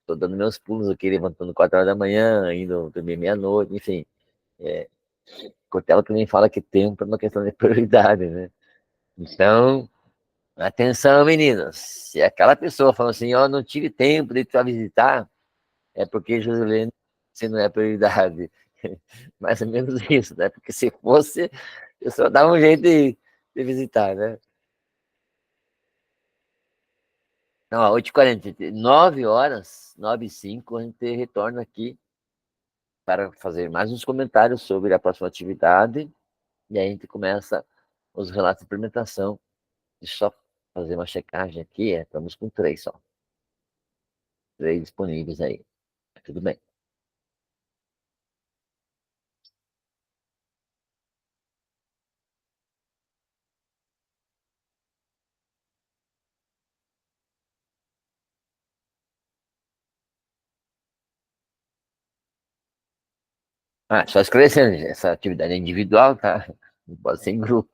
tô dando meus pulos aqui, levantando 4 horas da manhã, indo dormir meia-noite, enfim. Cortella também fala que tempo é uma questão de prioridade, né? Então, atenção, meninos. Se aquela pessoa falou assim, ó, não tive tempo de ir visitar, é porque Josilene, você não é prioridade. Mais ou menos isso, né? Porque se fosse, eu só dava um jeito de visitar, né? Não, 8h40, 9 horas, 9h05, a gente retorna aqui para fazer mais uns comentários sobre a próxima atividade, e aí a gente começa os relatos de implementação. Deixa eu só fazer uma checagem aqui, estamos com 3 só. 3 disponíveis aí. Tudo bem. Só esclarecendo, essa atividade é individual, tá? Não pode ser em grupo,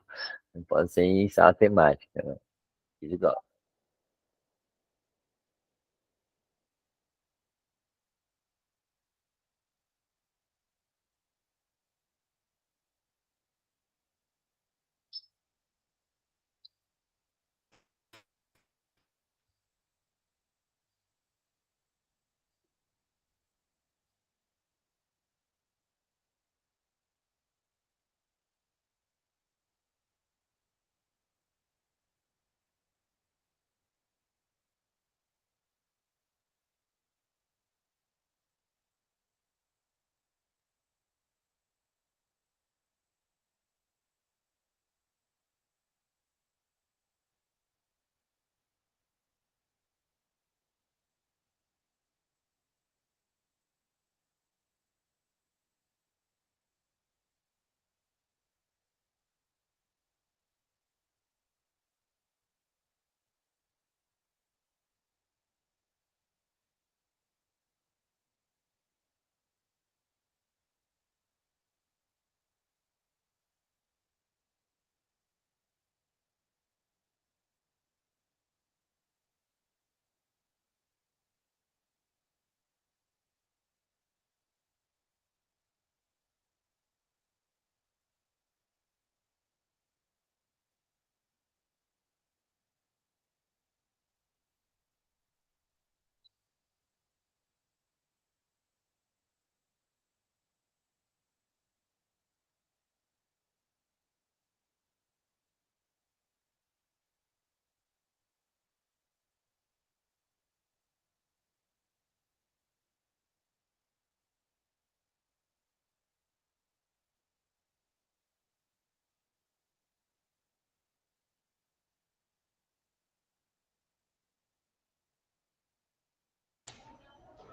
não pode ser em sala temática, né? Individual.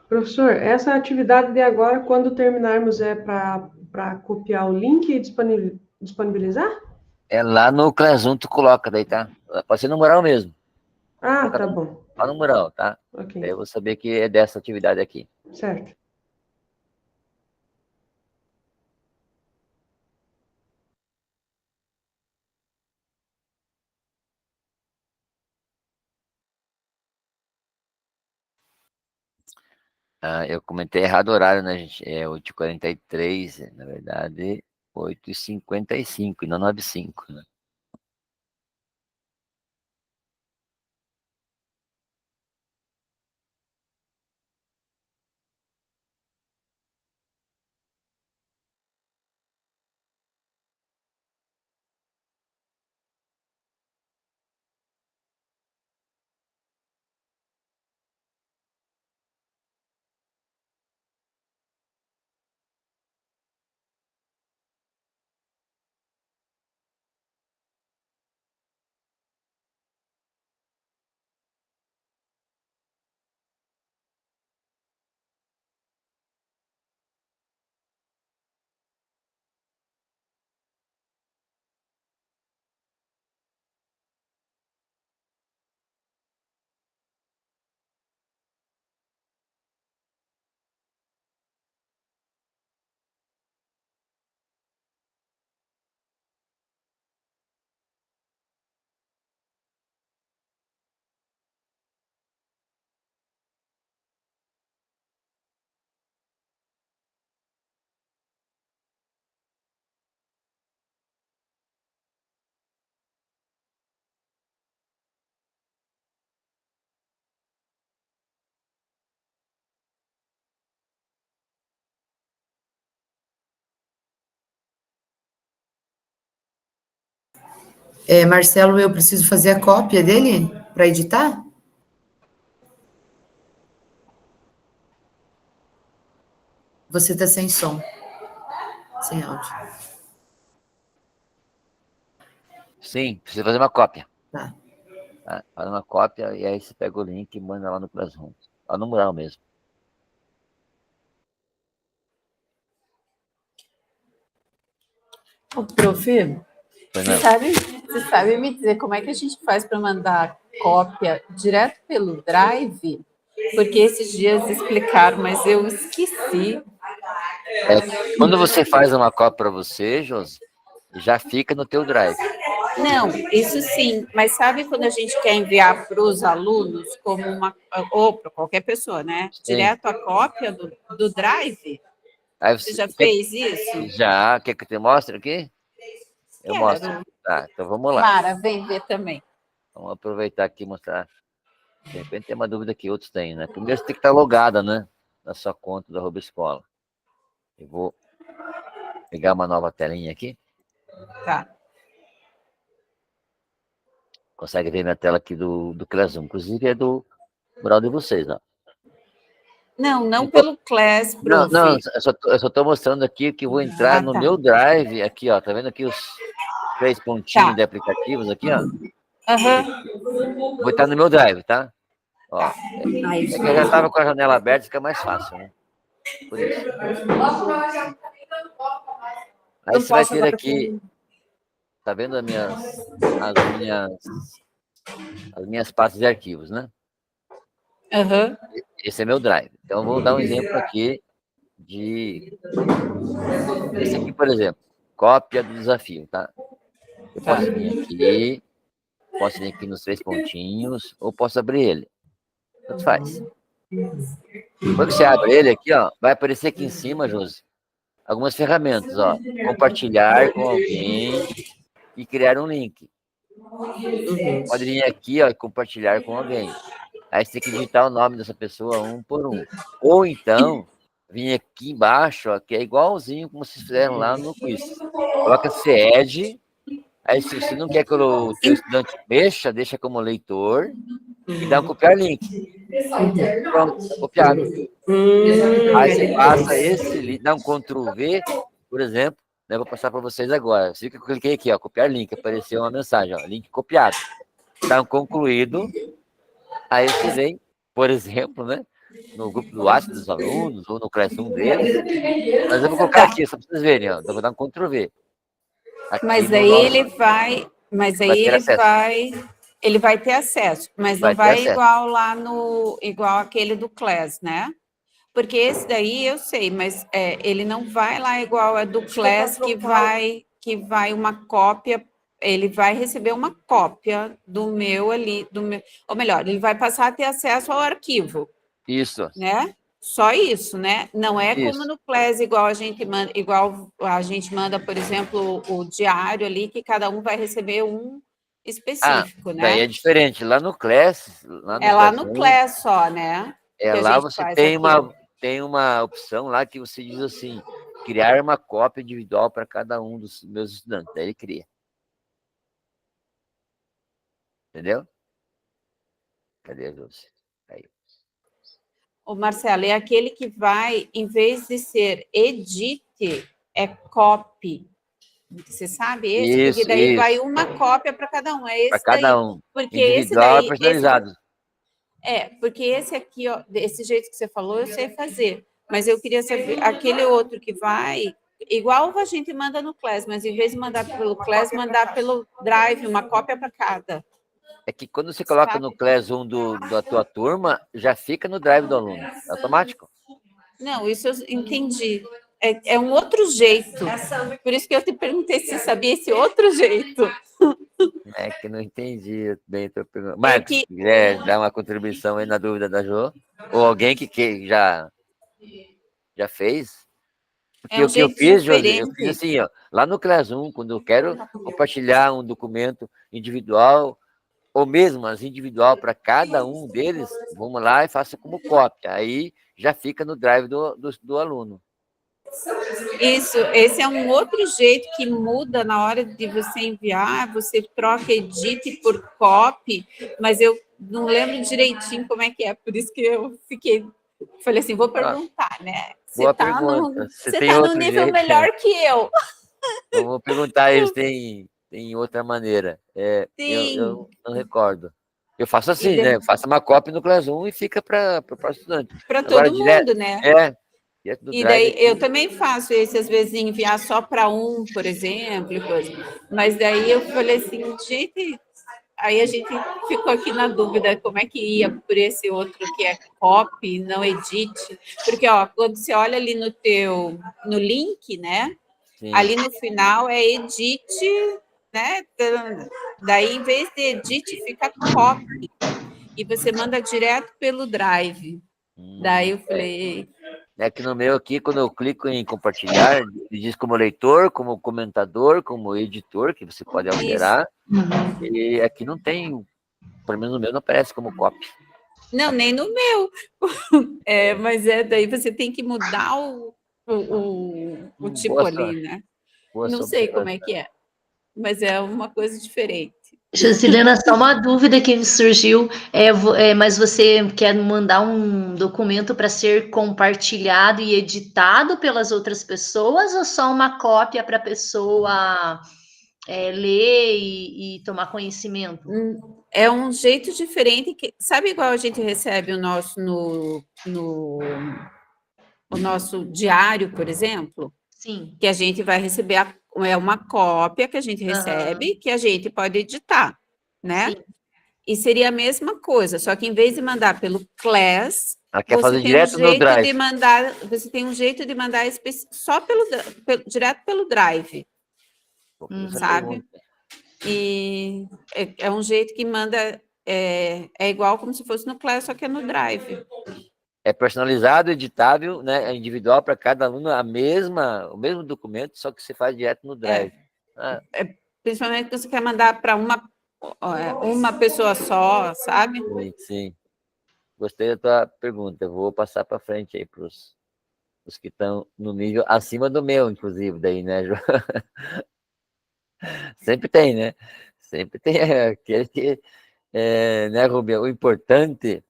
Professor, essa atividade de agora, quando terminarmos, é para copiar o link e disponibilizar? É lá no Classroom tu coloca daí, tá? Pode ser no mural mesmo. Ah, Coloca tá bom. lá no mural, tá? Ok, Daí eu vou saber que é dessa atividade aqui. certo. Eu comentei errado o horário, né, gente? É 8h43, na verdade, 8h55 e não 9h05, né? Marcelo, eu preciso fazer a cópia dele para editar? Você está sem som, sem áudio. Sim, precisa fazer uma cópia. Tá. Faz uma cópia e aí você pega o link e manda lá no Classroom. Lá no mural mesmo. Ô, prof, você sabe me dizer como é que a gente faz para mandar cópia direto pelo Drive? Porque esses dias explicaram, mas eu esqueci. Quando você faz uma cópia para você, Josi, já fica no teu Drive. Não, isso sim, mas sabe quando a gente quer enviar para os alunos, como ou para qualquer pessoa, né? Direto a cópia do Drive? Aí você já fez isso? Já. Quer que eu te mostre aqui? Eu mostro. Tá, então vamos lá. Mara, vem ver também. Vamos aproveitar aqui e mostrar. De repente tem uma dúvida que outros têm, né? Primeiro você tem que estar logada, né? Na sua conta da Arroba Escola. Eu vou pegar uma nova telinha aqui. Tá. Consegue ver minha tela aqui do Classroom. Inclusive é do mural de vocês, ó. Não pelo Class, prof. Não, eu só estou mostrando aqui que eu vou entrar no meu Drive, aqui, ó. Tá vendo aqui os 3 pontinhos de aplicativos aqui, ó? Vou entrar no meu Drive, tá? Ó, é que eu já estava com a janela aberta, fica mais fácil, né? Por isso. Aí você vai ter aqui, tá vendo as minhas pastas de arquivos, né? Esse é meu Drive. Então, vou dar um exemplo aqui esse aqui, por exemplo, cópia do desafio, tá? Eu posso vir aqui nos 3 pontinhos, ou posso abrir ele. Tanto faz. Quando você abre ele aqui, ó, vai aparecer aqui em cima, Josi, algumas ferramentas, ó. Compartilhar com alguém e criar um link. Pode vir aqui, ó, e compartilhar com alguém. Aí você tem que digitar o nome dessa pessoa um por um. Ou então, vir aqui embaixo, ó, que é igualzinho como vocês fizeram lá no quiz. Coloca CED, aí se você não quer que o teu estudante mexa, deixa como leitor e dá um copiar link. Pronto, tá copiado. Aí você passa esse link, dá um Ctrl V, por exemplo, né, vou passar para vocês agora. Você que eu cliquei aqui, ó, copiar link, apareceu uma mensagem, ó, link copiado. Está concluído. Aí você vem, por exemplo, né, no grupo do WhatsApp dos alunos, ou no Classroom deles, mas eu vou colocar aqui, só para vocês verem, ó, vou dar um Ctrl V. Aqui mas aí ele vai ter acesso, mas não vai igual lá igual aquele do Class, né? Porque esse daí eu sei, mas ele não vai lá igual a do Class que vai uma cópia. Ele vai receber uma cópia do meu ali, ou melhor, ele vai passar a ter acesso ao arquivo. Isso. Né? Só isso, né? Não é como no Class, igual a gente manda, por exemplo, o diário ali, que cada um vai receber um específico, né? Daí é diferente. Lá no Class... Lá no Class só, né? Lá você tem uma opção lá que você diz assim, criar uma cópia individual para cada um dos meus estudantes. Daí ele cria. Entendeu? Cadê você? Aí. O Marcelo, é aquele que vai, em vez de ser edit, é copy. Você sabe esse? Isso, porque daí vai uma cópia para cada um. É esse para cada um. Porque individual e personalizado. Porque esse aqui, ó, desse jeito que você falou, eu sei fazer. Mas eu queria saber, aquele outro que vai, igual a gente manda no Class, mas em vez de mandar pelo Class, mandar pelo Drive, uma cópia para cada. É que quando você coloca no Class 1 da tua turma, já fica no Drive do aluno. É automático. Não, isso eu entendi. É um outro jeito. Por isso que eu te perguntei se sabia esse outro jeito. É que não entendi bem a tua pergunta. Marcos, quiser dar uma contribuição aí na dúvida da Jo? Ou alguém que já fez? Porque o que eu fiz, Josi, eu fiz assim, ó, lá no Class 1, quando eu quero compartilhar um documento individual, ou mesmo as individual para cada um deles, vamos lá e faço como cópia. Aí já fica no Drive do aluno. Isso, esse é um outro jeito que muda na hora de você enviar, você troca edit por copy, mas eu não lembro direitinho como é que é, por isso que eu falei assim, vou perguntar, né? Boa pergunta. Você tá num nível jeito? melhor que eu. Eu vou perguntar eles tem outra maneira. Sim. Eu não recordo. Eu faço assim, né? Eu faço uma cópia no Classroom e fica para o estudante. Para todo mundo, né? E daí eu também faço esse, às vezes, enviar só para um, por exemplo, e coisa. Mas daí eu falei assim, gente, aí a gente ficou aqui na dúvida como é que ia por esse outro que é copy, não edit. Porque, ó, quando você olha ali no link, né? Sim. Ali no final é edit, né? Daí, em vez de edit, fica copy. E você manda direto pelo Drive. Daí eu falei... É que no meu aqui, quando eu clico em compartilhar, ele diz como leitor, como comentador, como editor, que você pode alterar. E aqui não tem, pelo menos no meu não aparece como copy. Não, nem no meu. Mas daí você tem que mudar o tipo ali, né? Não sei como é que é, mas é uma coisa diferente. Jacilena, só uma dúvida que me surgiu, mas você quer mandar um documento para ser compartilhado e editado pelas outras pessoas ou só uma cópia para a pessoa ler e tomar conhecimento? É um jeito diferente, sabe igual a gente recebe o nosso o nosso diário, por exemplo? Sim. Que a gente vai receber uma cópia que a gente recebe, que a gente pode editar, né? Sim. E seria a mesma coisa, só que em vez de mandar pelo Class, você tem direto no Drive. Você tem um jeito de mandar só direto pelo Drive, sabe? E é um jeito que manda, é igual como se fosse no Class, só que é no Drive. É personalizado, editável, né? É individual para cada aluno, o mesmo documento, só que você faz direto no Drive. Principalmente quando você quer mandar para uma pessoa só, sabe? Sim, sim. Gostei da tua pergunta. Eu vou passar para frente aí para os que estão no nível acima do meu, inclusive, daí, né, João? Sempre tem, né? Sempre tem aquele que, né, Rubem? O importante,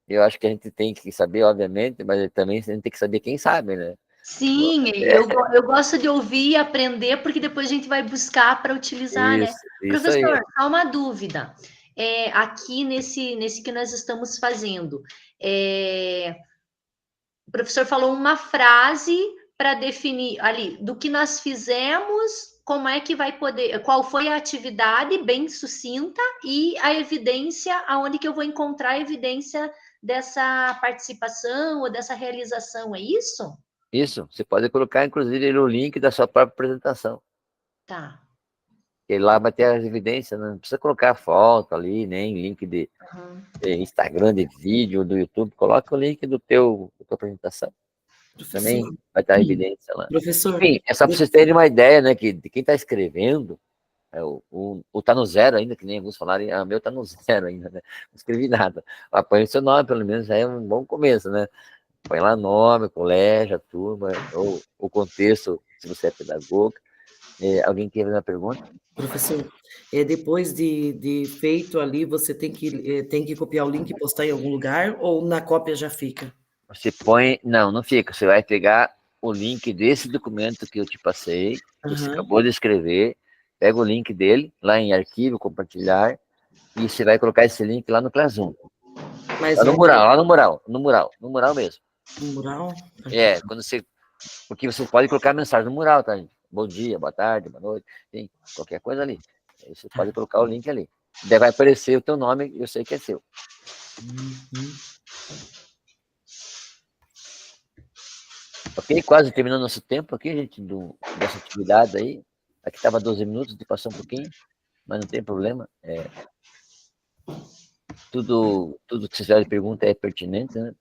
eu acho que a gente tem que saber, obviamente, mas também a gente tem que saber quem sabe, né? Sim, eu gosto de ouvir e aprender, porque depois a gente vai buscar para utilizar, né? Professor, aí. só uma dúvida. Aqui nesse que nós estamos fazendo, o professor falou uma frase para definir ali do que nós fizemos, como é que vai poder, qual foi a atividade bem sucinta e a evidência, aonde que eu vou encontrar a evidência dessa participação ou dessa realização, é isso? Isso, você pode colocar, inclusive, no link da sua própria apresentação. Tá. E lá vai ter as evidências, não precisa colocar foto ali, nem link de Instagram, de vídeo, do YouTube. Coloca o link da tua apresentação. Também vai estar a evidência lá. Professor. Enfim, é só para vocês terem uma ideia, né, que de quem está escrevendo, o tá no zero ainda, que nem alguns falarem, o meu tá no zero ainda, né? Não escrevi nada. Põe o seu nome, pelo menos, já é um bom começo, né? Põe lá nome, colégio, a turma, ou o contexto, se você é pedagogo. Alguém quer fazer uma pergunta? Professor, depois de feito ali, você tem que copiar o link e postar em algum lugar, ou na cópia já fica? Você põe... Não fica. Você vai pegar o link desse documento que eu te passei, que você acabou de escrever, pega o link dele, lá em arquivo, compartilhar, e você vai colocar esse link lá no Classroom. Lá no mural mesmo. No mural? Quando você... Porque você pode colocar mensagem no mural, tá, gente? Bom dia, boa tarde, boa noite, enfim, qualquer coisa ali. Aí você pode colocar o link ali. Daí vai aparecer o teu nome, eu sei que é seu. Ok, quase terminando nosso tempo aqui, gente, dessa atividade aí. Aqui estava 12 minutos, de passar um pouquinho, mas não tem problema. Tudo que vocês fizeram de pergunta é pertinente, né?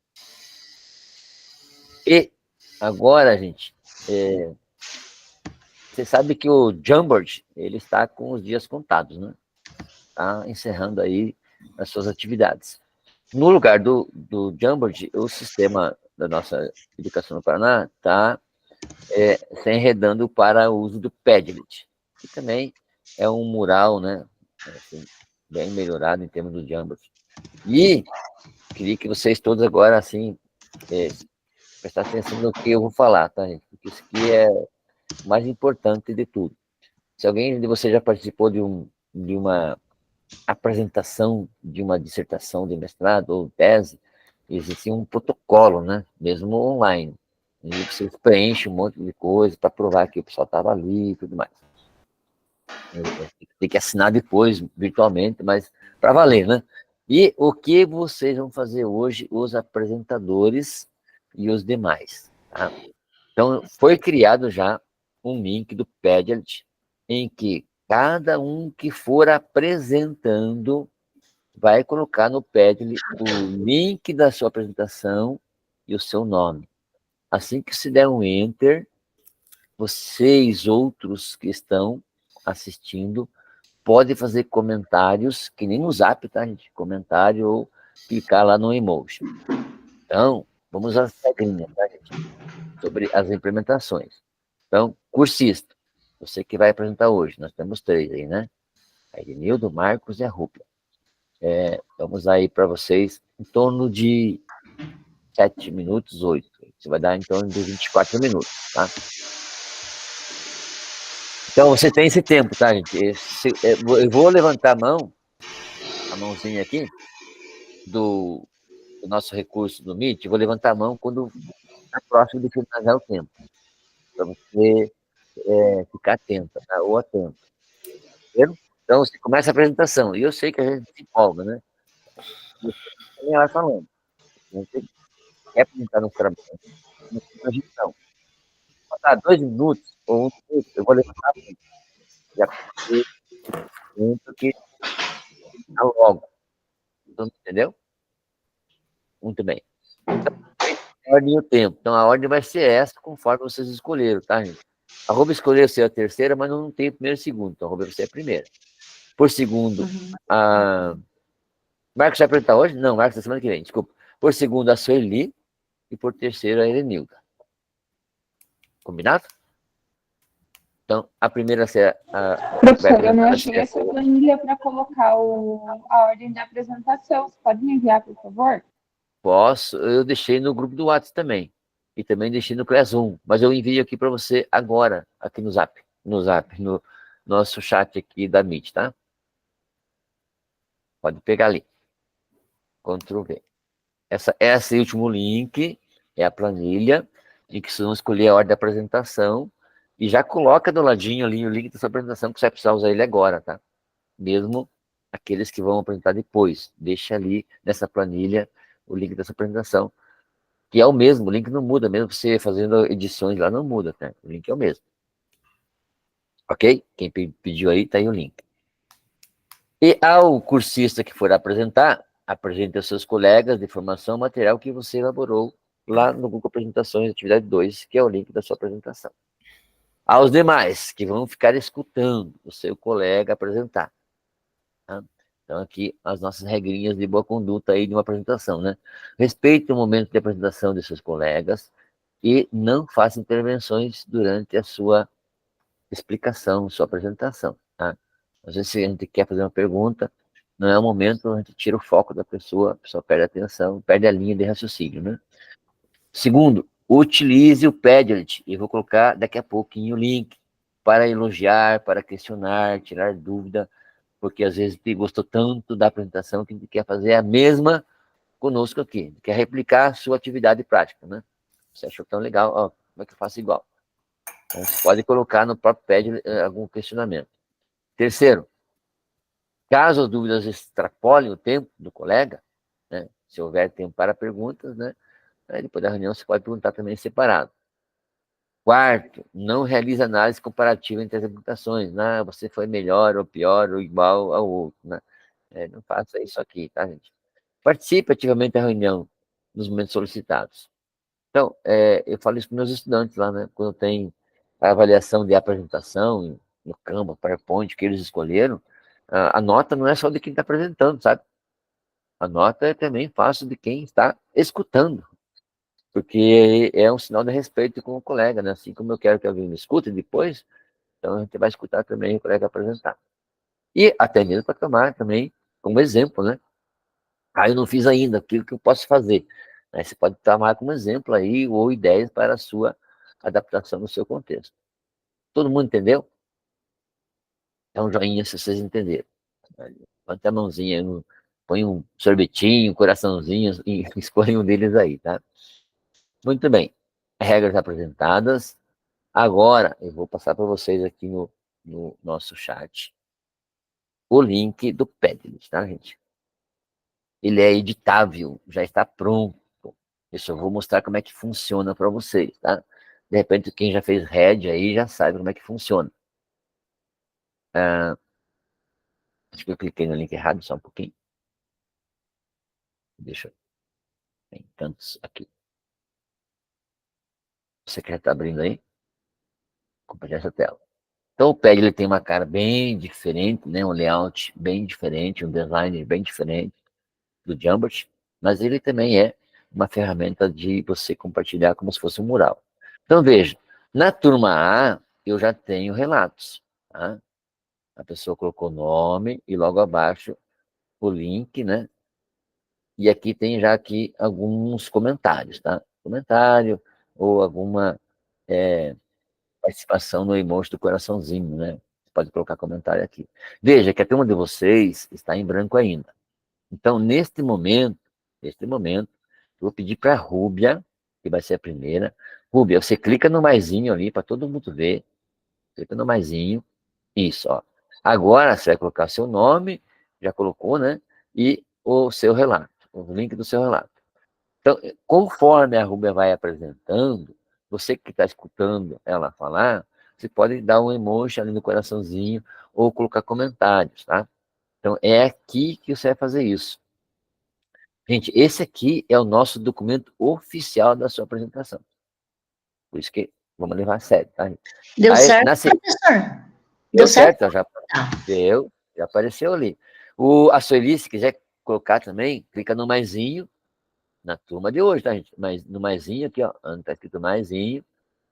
E agora, gente, você sabe que o Jamboard, ele está com os dias contados, né? Está encerrando aí as suas atividades. No lugar do Jamboard, o sistema da nossa educação no Paraná está se enredando para o uso do Padlet, que também é um mural, né, assim, bem melhorado em termos do Jamboard. E queria que vocês todos agora, assim, prestar atenção no que eu vou falar, tá, gente? Porque isso aqui é o mais importante de tudo. Se alguém de vocês já participou de uma apresentação de uma dissertação de mestrado ou tese, existe um protocolo, né? Mesmo online. E vocês preenchem um monte de coisa para provar que o pessoal estava ali e tudo mais. Tem que assinar depois, virtualmente, mas para valer, né? E o que vocês vão fazer hoje, os apresentadores e os demais, tá? Então, foi criado já um link do Padlet, em que cada um que for apresentando vai colocar no Padlet o link da sua apresentação e o seu nome. Assim que se der um Enter, vocês outros que estão assistindo podem fazer comentários, que nem no Zap, tá, gente? Comentário ou clicar lá no emotion. Então, vamos às regrinhas, tá, gente? Sobre as implementações. Então, cursista, você que vai apresentar hoje, nós temos 3 aí, né? A Irenildo, Marcos e a Rúpia. Vamos aí para vocês em torno de 7 minutos, 8. Você vai dar em torno de 24 minutos, tá? Então, você tem esse tempo, tá, gente? Eu vou levantar a mãozinha aqui, do nosso recurso do Meet, vou levantar a mão quando está próximo de finalizar o tempo, para você ficar atenta, tá? Ou atento. Entendeu? Então, você começa a apresentação, e eu sei que a gente se empolga, né? Você vai falando. A gente quer apresentar no trabalho, na gestão. Vou dar 2 minutos, ou 1 minuto, eu vou levantar a mão. Já que tá logo. Entendeu? Muito bem. Então, a ordem e o tempo. Então, a ordem vai ser essa, conforme vocês escolheram, tá, gente? A Rúbia escolheu ser a terceira, mas não tem primeiro e segundo. Então, a Rúbia vai ser a primeira. Por segundo, a... Marcos vai apresentar hoje? Não, Marcos da semana que vem, desculpa. Por segundo, a Sueli. E por terceiro, a Erenilda. Combinado? Então, a primeira será a... Professor, eu não achei essa planilha para colocar a ordem da apresentação. Você pode me enviar, por favor? Posso. Eu deixei no grupo do WhatsApp também. E também deixei no Classroom. Mas eu envio aqui para você agora, aqui no Zap. No nosso chat aqui da Meet, tá? Pode pegar ali. Ctrl V. Esse último link é a planilha em que vocês vão escolher a ordem da apresentação e já coloca do ladinho ali o link da sua apresentação, que você vai precisar usar ele agora, tá? Mesmo aqueles que vão apresentar depois. Deixa ali nessa planilha o link dessa apresentação, que é o mesmo, o link não muda, mesmo você fazendo edições lá não muda, tá? O link é o mesmo. Ok? Quem pediu aí, tá aí o link. E ao cursista que for apresentar, apresente aos seus colegas de formação o material que você elaborou lá no Google Apresentações, atividade 2, que é o link da sua apresentação. Aos demais, que vão ficar escutando o seu colega apresentar. Tá? Então, aqui, as nossas regrinhas de boa conduta aí de uma apresentação, né? Respeite o momento de apresentação de seus colegas e não faça intervenções durante a sua explicação, sua apresentação, tá? Às vezes, se a gente quer fazer uma pergunta, não é o momento, a gente tira o foco da pessoa, a pessoa perde a atenção, perde a linha de raciocínio, né? Segundo, utilize o Padlet, e vou colocar daqui a pouquinho o link, para elogiar, para questionar, tirar dúvida, porque às vezes a gente gostou tanto da apresentação que a gente quer fazer a mesma conosco aqui, a gente quer replicar a sua atividade prática, né? Você achou tão legal, ó, como é que eu faço igual? Então, você pode colocar no próprio Padlet algum questionamento. Terceiro, caso as dúvidas extrapolem o tempo do colega, né, se houver tempo para perguntas, né, depois da reunião você pode perguntar também separado. Quarto, não realize análise comparativa entre as aplicações. Não, você foi melhor ou pior ou igual ao outro. Né? Não faça isso aqui, tá, gente? Participe ativamente da reunião nos momentos solicitados. Então, eu falo isso para meus estudantes lá, né? Quando tem a avaliação de apresentação no Canva, PowerPoint, que eles escolheram, a nota não é só de quem está apresentando, sabe? A nota é também fácil de quem está escutando. porque é um sinal de respeito com o colega, né? Assim como eu quero que alguém me escute depois, então a gente vai escutar também o colega apresentar. E até mesmo para tomar também como exemplo, né? Ah, eu não fiz ainda aquilo que eu posso fazer. Aí você pode tomar como exemplo aí, ou ideias para a sua adaptação no seu contexto. Todo mundo entendeu? É um joinha se vocês entenderam. Levanta a mãozinha, põe um sorvetinho, um coraçãozinho, e escolhe um deles aí, tá? Muito bem. Regras apresentadas. Agora, eu vou passar para vocês aqui no nosso chat o link do Padlet, tá, gente? Ele é editável, já está pronto. Eu só vou mostrar como é que funciona para vocês, tá? De repente, quem já fez Red aí já sabe como é que funciona. Acho que eu cliquei no link errado, só um pouquinho. Deixa eu... Tem tantos aqui. Você quer estar abrindo aí? Compartilhar essa tela. Então, o Padlet tem uma cara bem diferente, né? Um layout bem diferente, um design bem diferente do Jamboard, mas ele também é uma ferramenta de você compartilhar como se fosse um mural. Então, veja, na turma A, eu já tenho relatos, tá? A pessoa colocou o nome e logo abaixo o link, né? E aqui tem já aqui alguns comentários, tá? Comentário ou alguma participação no emoji do coraçãozinho, né? Você pode colocar comentário aqui. Veja que a turma de vocês está em branco ainda. Então, neste momento, eu vou pedir para a Rúbia, que vai ser a primeira. Rúbia, você clica no maisinho ali para todo mundo ver. Clica no maisinho. Isso, ó. Agora você vai colocar seu nome, já colocou, né? E o seu relato, o link do seu relato. Então, conforme a Rúbia vai apresentando, você que está escutando ela falar, você pode dar um emoji ali no coraçãozinho ou colocar comentários, tá? Então, é aqui que você vai fazer isso. Gente, esse aqui é o nosso documento oficial da sua apresentação. Por isso que vamos levar a sério, tá? Deu Aí, certo, professor? Deu certo? Já apareceu ali. A Sueli, se quiser colocar também, clica no maisinho, na turma de hoje, tá, gente? Mas no maisinho aqui, ó, onde tá escrito maisinho,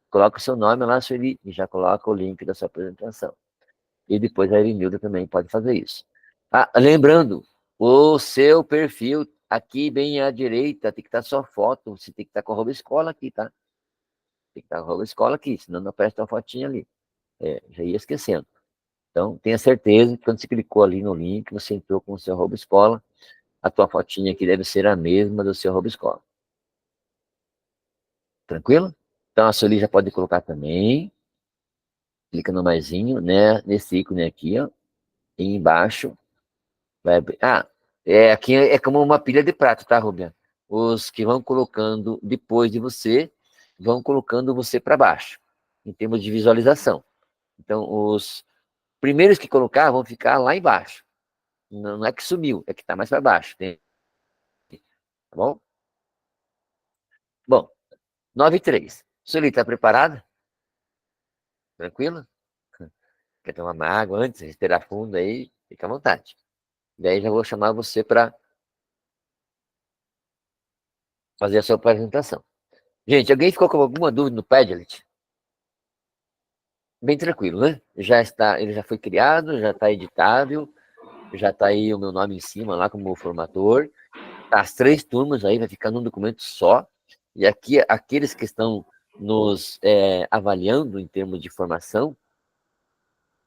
coloca o seu nome lá, Sueli, e já coloca o link da sua apresentação. E depois a Irinilda também pode fazer isso. Ah, lembrando, o seu perfil aqui bem à direita tem que estar sua foto, você tem que estar com a @escola aqui, tá? Tem que estar com a @escola aqui, senão não aparece a fotinha ali. Já ia esquecendo. Então, tenha certeza que quando você clicou ali no link, você entrou com o seu @escola, a tua fotinha aqui deve ser a mesma do seu @escola. Tranquilo? Então, a Sueli já pode colocar também. Clica no maisinho, né? Nesse ícone aqui, ó. E embaixo. Vai abrir. Aqui é como uma pilha de prato, tá, Rubia? Os que vão colocando depois de você, vão colocando você para baixo, em termos de visualização. Então, os primeiros que colocar vão ficar lá embaixo. Não é que sumiu, é que está mais para baixo. Tá bom? Bom, 9:03. Sueli, está preparada? Tranquilo? Quer tomar uma água antes, respirar fundo aí? Fica à vontade. Daí já vou chamar você para fazer a sua apresentação. Gente, alguém ficou com alguma dúvida no Padlet? Bem tranquilo, né? Ele já foi criado, já está editável, já está aí o meu nome em cima lá como formador. Tá, as 3 turmas aí vai ficar num documento só. E aqui, aqueles que estão nos avaliando em termos de formação,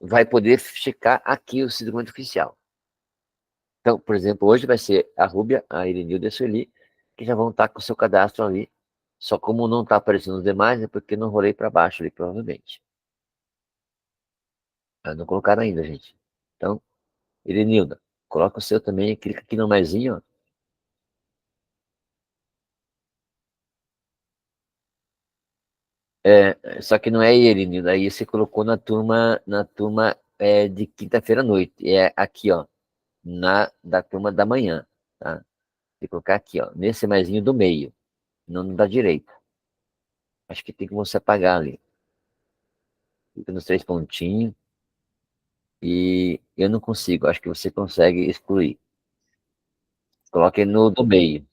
vai poder checar aqui o documento oficial. Então, por exemplo, hoje vai ser a Rúbia, a Irenilda e a Sueli, que já vão estar com o seu cadastro ali. Só como não está aparecendo os demais, é porque não rolei para baixo ali, provavelmente. Não colocaram ainda, gente. Então, Irenilda, coloca o seu também, clica aqui no maisinho, ó. Só que não é Irenilda, aí você colocou na turma de quinta-feira à noite. É aqui, ó, da turma da manhã, tá? Tem que colocar aqui, ó, nesse maisinho do meio, não da direita. Acho que tem como você apagar ali. Clica nos 3 pontinhos. E eu não consigo, acho que você consegue excluir. Coloque no do meio.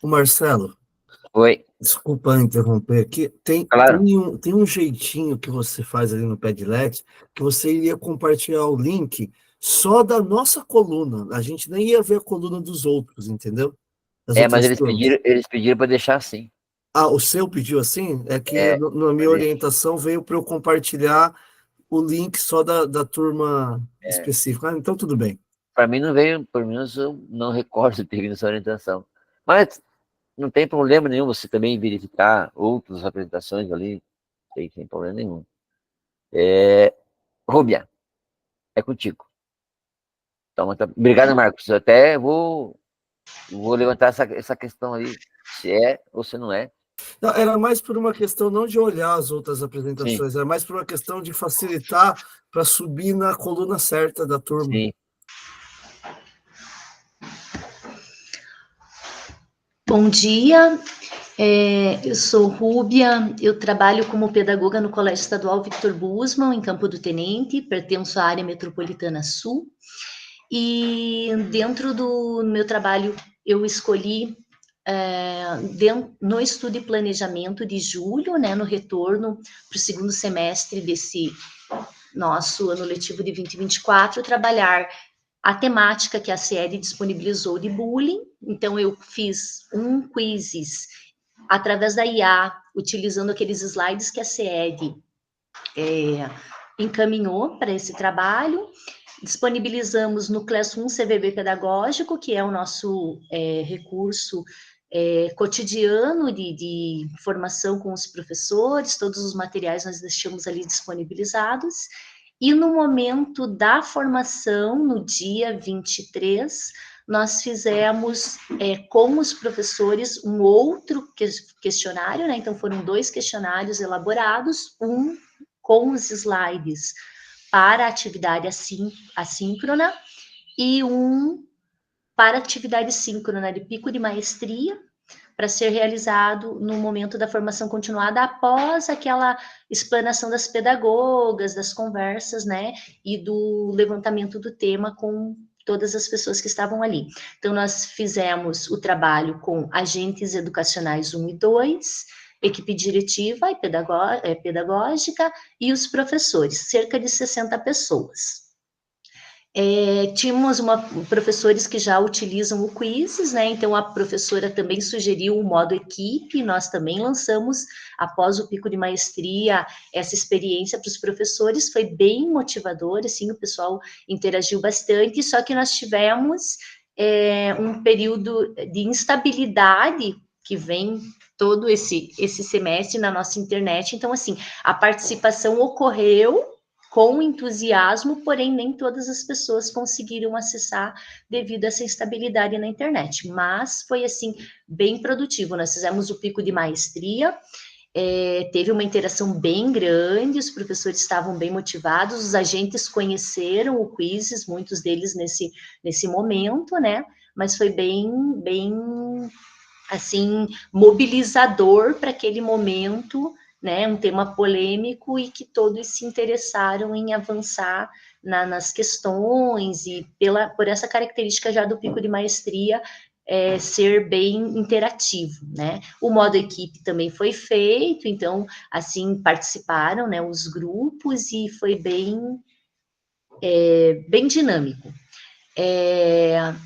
O Marcelo, Oi, desculpa interromper aqui, claro. tem um jeitinho que você faz ali no Padlet, que você iria compartilhar o link só da nossa coluna, a gente nem ia ver a coluna dos outros, entendeu? Das Mas outras turmas. eles pediram para deixar assim. Ah, o seu pediu assim? É que É, na minha orientação veio para eu compartilhar o link só da turma específica. Ah, então tudo bem. para mim não veio, pelo menos eu não recordo de ter vindo essa orientação. Mas não tem problema nenhum você também verificar outras apresentações ali, sem problema nenhum. Rúbia, é contigo. Então, obrigado, Marcos. Eu até vou levantar essa questão aí, se é ou se não é. Não, era mais por uma questão não de olhar as outras Sim, apresentações, era mais por uma questão de facilitar para subir na coluna certa da turma. sim. Bom dia, eu sou Rúbia, eu trabalho como pedagoga no Colégio Estadual Victor Busman, em Campo do Tenente, pertenço à área metropolitana sul, e dentro do meu trabalho eu escolhi, no estudo e planejamento de julho, né, no retorno para o segundo semestre desse nosso ano letivo de 2024, trabalhar a temática que a CED disponibilizou de bullying. Então, eu fiz um quizzes através da IA, utilizando aqueles slides que a CED encaminhou para esse trabalho. Disponibilizamos no Classroom CVB Pedagógico, que é o nosso recurso cotidiano de formação com os professores, todos os materiais nós deixamos ali disponibilizados. E no momento da formação, no dia 23, nós fizemos com os professores um outro questionário, né? Então foram 2 questionários elaborados, um com os slides para a atividade assíncrona e um para atividade síncrona de pico de maestria, para ser realizado no momento da formação continuada, após aquela explanação das pedagogas, das conversas, né, e do levantamento do tema com todas as pessoas que estavam ali. Então, nós fizemos o trabalho com agentes educacionais 1 e 2, equipe diretiva e pedagógica e os professores, cerca de 60 pessoas. Tínhamos professores que já utilizam o quizzes, né? Então a professora também sugeriu o modo equipe, nós também lançamos, após o pico de maestria, essa experiência para os professores, foi bem motivador, assim, o pessoal interagiu bastante, só que nós tivemos um período de instabilidade que vem todo esse semestre na nossa internet, então, assim, a participação ocorreu com entusiasmo, porém nem todas as pessoas conseguiram acessar devido a essa instabilidade na internet, mas foi, assim, bem produtivo. Nós fizemos o pico de maestria, teve uma interação bem grande, os professores estavam bem motivados, os agentes conheceram o quizzes, muitos deles nesse momento, né, mas foi bem, assim, mobilizador para aquele momento, né, um tema polêmico e que todos se interessaram em avançar nas questões e por essa característica já do pico de maestria ser bem interativo, né? O modo equipe também foi feito, então, assim, participaram, né, os grupos e foi bem dinâmico.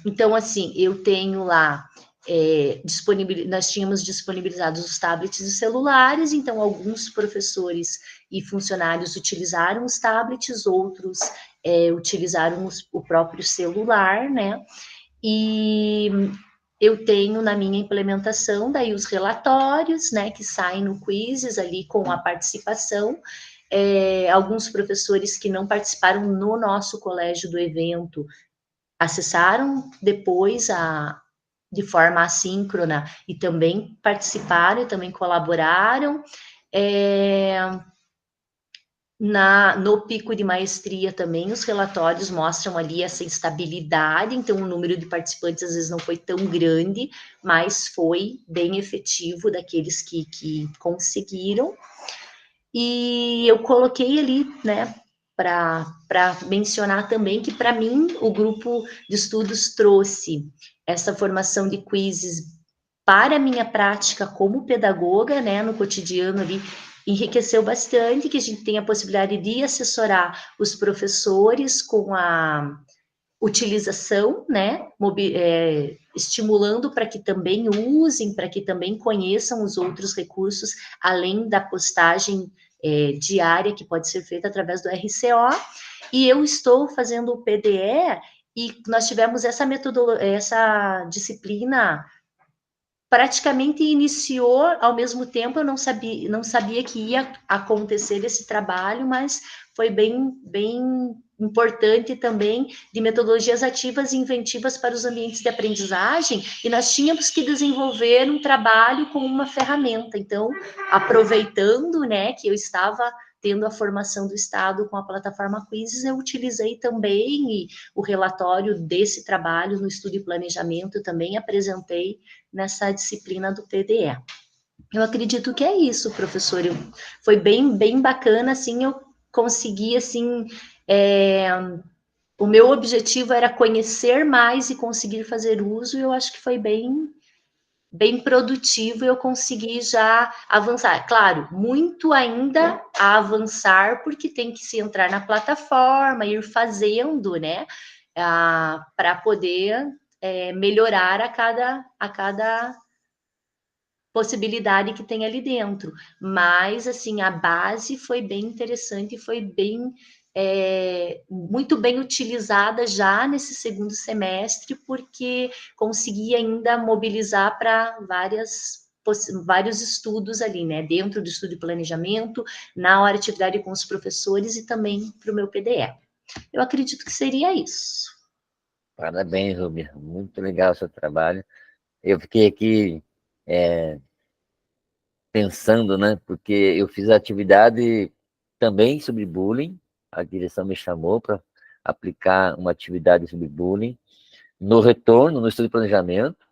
Então, assim, eu tenho lá nós tínhamos disponibilizados os tablets e celulares, então alguns professores e funcionários utilizaram os tablets, outros utilizaram o próprio celular, né? E eu tenho na minha implementação daí os relatórios, né, que saem no quizzes ali com a participação. Alguns professores que não participaram no nosso colégio do evento acessaram depois de forma assíncrona e também participaram, e também colaboraram. No pico de maestria também, os relatórios mostram ali essa estabilidade, então o número de participantes às vezes não foi tão grande, mas foi bem efetivo daqueles que conseguiram. E eu coloquei ali, né, para mencionar também que, para mim, o grupo de estudos trouxe essa formação de quizzes para a minha prática como pedagoga, né, no cotidiano ali, enriqueceu bastante, que a gente tem a possibilidade de assessorar os professores com a utilização, né, estimulando para que também usem, para que também conheçam os outros recursos, além da postagem diária que pode ser feita através do RCO, e eu estou fazendo o PDE, e nós tivemos essa disciplina praticamente iniciou ao mesmo tempo, eu não sabia que ia acontecer esse trabalho, mas foi bem importante também, de metodologias ativas e inventivas para os ambientes de aprendizagem, e nós tínhamos que desenvolver um trabalho com uma ferramenta. Então, aproveitando, né, que eu estava tendo a formação do Estado com a plataforma Quizzes, eu utilizei também o relatório desse trabalho no estudo e planejamento, também apresentei nessa disciplina do PDE. Eu acredito que é isso, professor. Foi bem bacana, assim, eu consegui, assim, o meu objetivo era conhecer mais e conseguir fazer uso, e eu acho que foi bem produtivo, e eu consegui já avançar. Claro, muito ainda a avançar, porque tem que se entrar na plataforma, ir fazendo, né, para poder melhorar a cada possibilidade que tem ali dentro. Mas, assim, a base foi bem interessante, foi muito bem utilizada já nesse segundo semestre, porque consegui ainda mobilizar para vários estudos ali, né? Dentro do estudo de planejamento, na hora de atividade com os professores e também para o meu PDE. Eu acredito que seria isso. Parabéns, Rubia. Muito legal o seu trabalho. Eu fiquei aqui pensando, né? Porque eu fiz a atividade também sobre bullying. A direção me chamou para aplicar uma atividade sobre bullying. No retorno, no estudo de planejamento,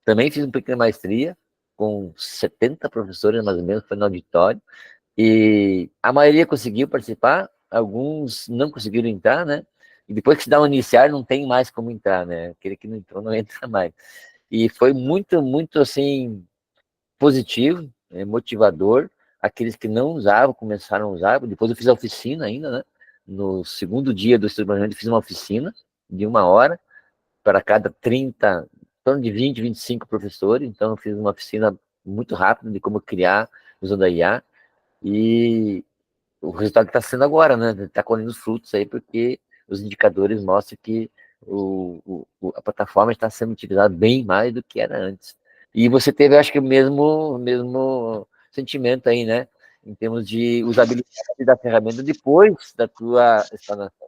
também fiz uma pequena maestria com 70 professores, mais ou menos, foi no auditório. E a maioria conseguiu participar, alguns não conseguiram entrar, né? E depois que se dá um iniciar, não tem mais como entrar, né? Aquele que não entrou não entra mais. E foi muito, assim, positivo, motivador. Aqueles que não usavam, começaram a usar. Depois eu fiz a oficina ainda, né? No segundo dia do estudo de planejamento, fiz uma oficina de 1 hora para cada 30, em torno de 20, 25 professores. Então eu fiz uma oficina muito rápida de como criar usando a IA. E o resultado está sendo agora, né? Está colhendo os frutos aí, porque os indicadores mostram que a plataforma está sendo utilizada bem mais do que era antes. E você teve, acho que, o mesmo sentimento aí, né? Em termos de usabilidade da ferramenta depois da tua explanação.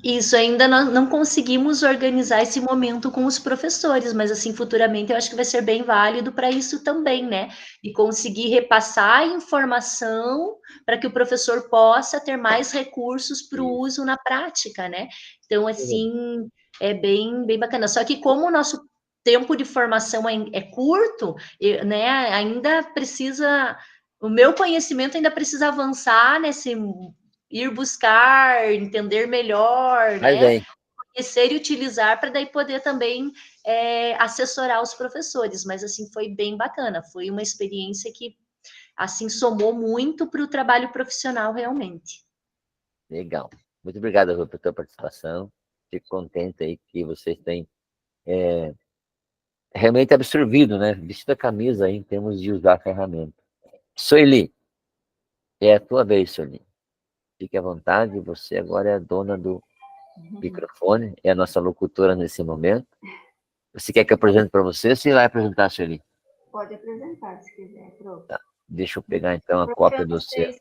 Isso, ainda não conseguimos organizar esse momento com os professores, mas assim, futuramente eu acho que vai ser bem válido para isso também, né? E conseguir repassar a informação para que o professor possa ter mais recursos para o uso na prática, né? Então, assim, é bem bacana. Só que como o nosso tempo de formação é curto, né, ainda precisa... O meu conhecimento ainda precisa avançar nesse... ir buscar, entender melhor, né? Conhecer e utilizar para daí poder também assessorar os professores. Mas, assim, foi bem bacana. Foi uma experiência que, assim, somou muito para o trabalho profissional, realmente. Legal. Muito obrigado, Rô, pela tua participação. Fico contente aí que vocês têm realmente absorvido, né? Vestido a camisa aí em termos de usar a ferramenta. Sueli, é a tua vez, Sueli. Fique à vontade, você agora é a dona do microfone, é a nossa locutora nesse momento. Você quer que eu apresente para você ou você vai apresentar, Sueli? Pode apresentar, se quiser, prof. Tá. Deixa eu pegar, então, a cópia do seu.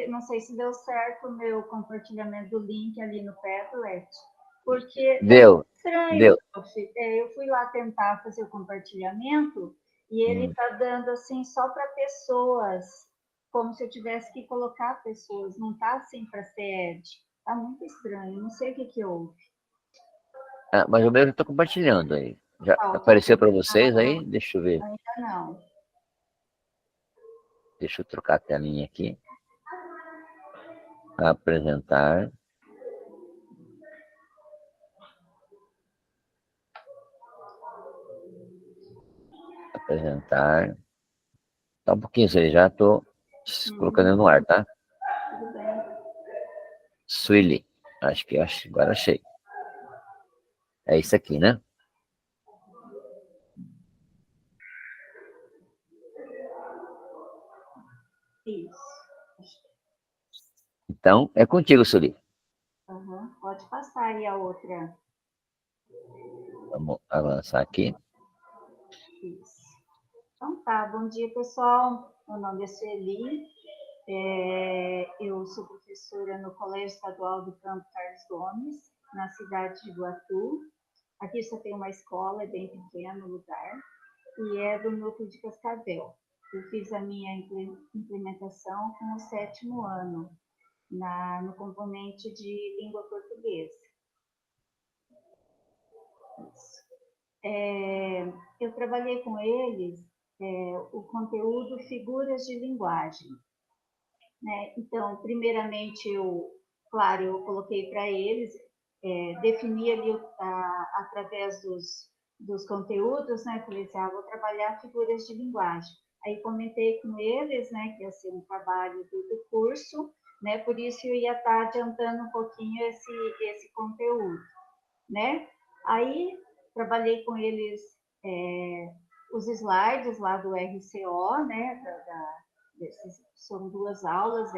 Não sei se deu certo o meu compartilhamento do link ali no Padlet, porque Deu. Estranho, Deu. Eu fui lá tentar fazer o compartilhamento e ele está dando assim só para pessoas, como se eu tivesse que colocar pessoas, não está assim para ser Ed. Está muito estranho, não sei o que houve. Mas o meu eu estou compartilhando aí. Já apareceu para vocês aí? Deixa eu ver. Ainda não. Deixa eu trocar a telinha aqui. Apresentar. apresentar. Tá um pouquinho, Sueli, já estou colocando no ar, tá? Tudo bem. Sueli, acho que agora achei. É isso aqui, né? Isso. Então, é contigo, Sueli. Uhum. Pode passar aí a outra. Vamos avançar aqui. Isso. Então tá, bom dia, pessoal. Meu nome é Sueli. Eu sou professora no Colégio Estadual do Campo Carlos Gomes, na cidade de Iguatu. Aqui só tem uma escola, é bem pequeno o lugar, e é do núcleo de Cascavel. Eu fiz a minha implementação com o 7º ano, no componente de língua portuguesa. Isso. Eu trabalhei com eles o conteúdo figuras de linguagem. Né? Então, primeiramente, eu coloquei para eles, defini ali através dos conteúdos, né? Falei assim, vou trabalhar figuras de linguagem. Aí comentei com eles, né, que ia ser um trabalho do curso, né? Por isso eu ia estar adiantando um pouquinho esse conteúdo, né? Aí trabalhei com eles os slides lá do RCO, né? São 2 aulas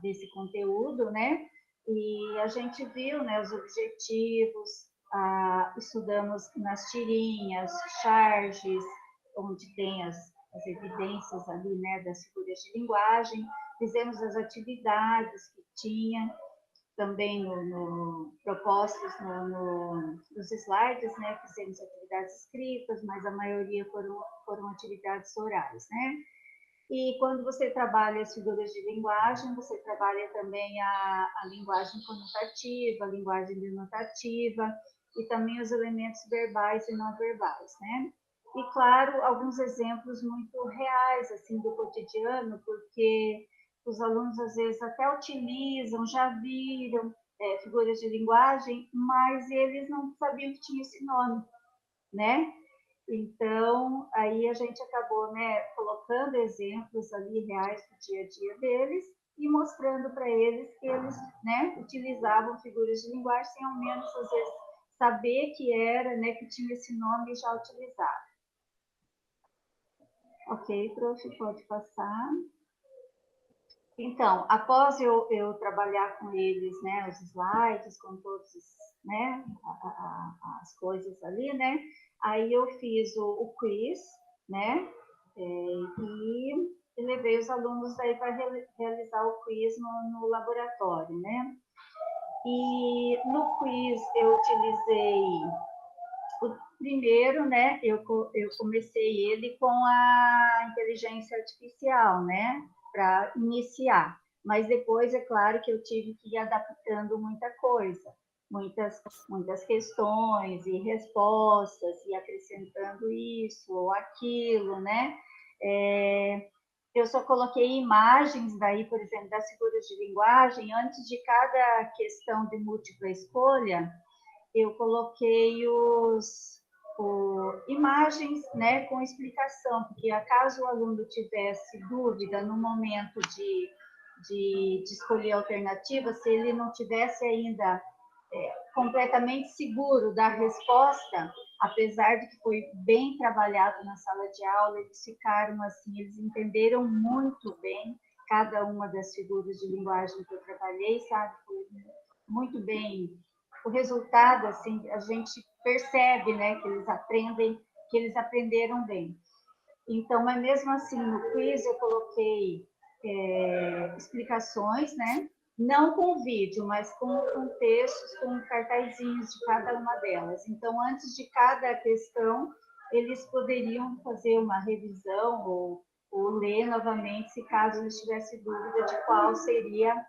desse conteúdo, né? E a gente viu, né, os objetivos, estudamos nas tirinhas, charges, onde tem as evidências ali, né, das figuras de linguagem, fizemos as atividades que tinha, também propostos nos slides, né, fizemos atividades escritas, mas a maioria foram atividades orais, né? E quando você trabalha as figuras de linguagem, você trabalha também a linguagem conotativa, a linguagem denotativa e também os elementos verbais e não verbais, né? E, claro, alguns exemplos muito reais, assim, do cotidiano, porque os alunos, às vezes, até utilizam, já viram figuras de linguagem, mas eles não sabiam que tinha esse nome, né? Então, aí a gente acabou, né, colocando exemplos ali reais do dia a dia deles e mostrando para eles que eles, né, utilizavam figuras de linguagem sem ao menos, às vezes, saber que era, né, que tinha esse nome já utilizado. Ok, prof, pode passar. Então, após eu trabalhar com eles, né, os slides, com todos, né, as coisas ali, né, aí eu fiz o quiz, né, e levei os alunos aí para realizar o quiz no laboratório, né. E no quiz eu utilizei o primeiro, né, eu comecei ele com a inteligência artificial, né, para iniciar. Mas depois, é claro que eu tive que ir adaptando muita coisa, muitas questões e respostas, e acrescentando isso ou aquilo, né? Eu só coloquei imagens daí, por exemplo, das figuras de linguagem, antes de cada questão de múltipla escolha, eu coloquei imagens, né, com explicação, porque caso o aluno tivesse dúvida no momento de escolher a alternativa, se ele não tivesse ainda completamente seguro da resposta, apesar de que foi bem trabalhado na sala de aula, eles ficaram assim, eles entenderam muito bem cada uma das figuras de linguagem que eu trabalhei, sabe? Foi muito bem. O resultado, assim, a gente percebe, né, que eles aprenderam bem. Então, mas mesmo assim, no quiz eu coloquei explicações, né, não com vídeo, mas com textos, com cartazinhos de cada uma delas. Então, antes de cada questão, eles poderiam fazer uma revisão ou ler novamente, se caso eles tivessem dúvida de qual seria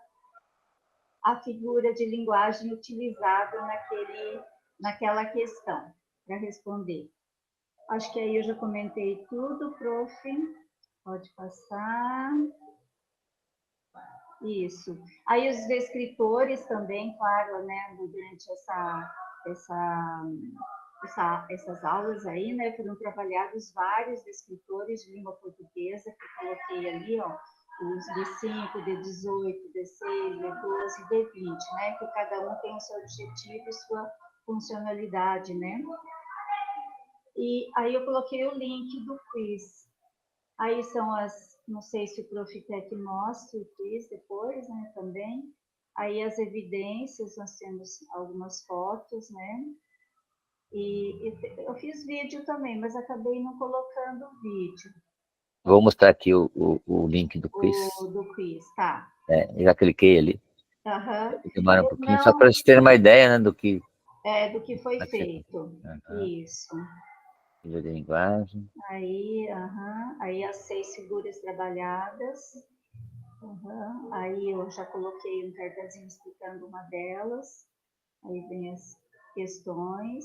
a figura de linguagem utilizada naquela questão, para responder. Acho que aí eu já comentei tudo, prof. Pode passar. Isso. Aí os descritores também, claro, né, durante essas aulas aí, né, foram trabalhados vários escritores de língua portuguesa, que eu coloquei ali, ó, os D5, D18, D6, D12 e D20, né, que cada um tem o seu objetivo e sua funcionalidade, né. E aí eu coloquei o link do quiz. Aí são não sei se o Prof. quer que mostre o quiz depois, né, também. Aí as evidências, nós temos algumas fotos, né, e eu fiz vídeo também, mas acabei não colocando vídeo. Vou mostrar aqui o link do quiz. Do quiz, tá. Eu já cliquei ali. Demora um pouquinho, só para vocês terem uma ideia, né, do que foi feito. Isso. Vídeo de linguagem. Aí as 6 figuras trabalhadas. Aí eu já coloquei um cartazinho explicando uma delas. Aí vem as questões,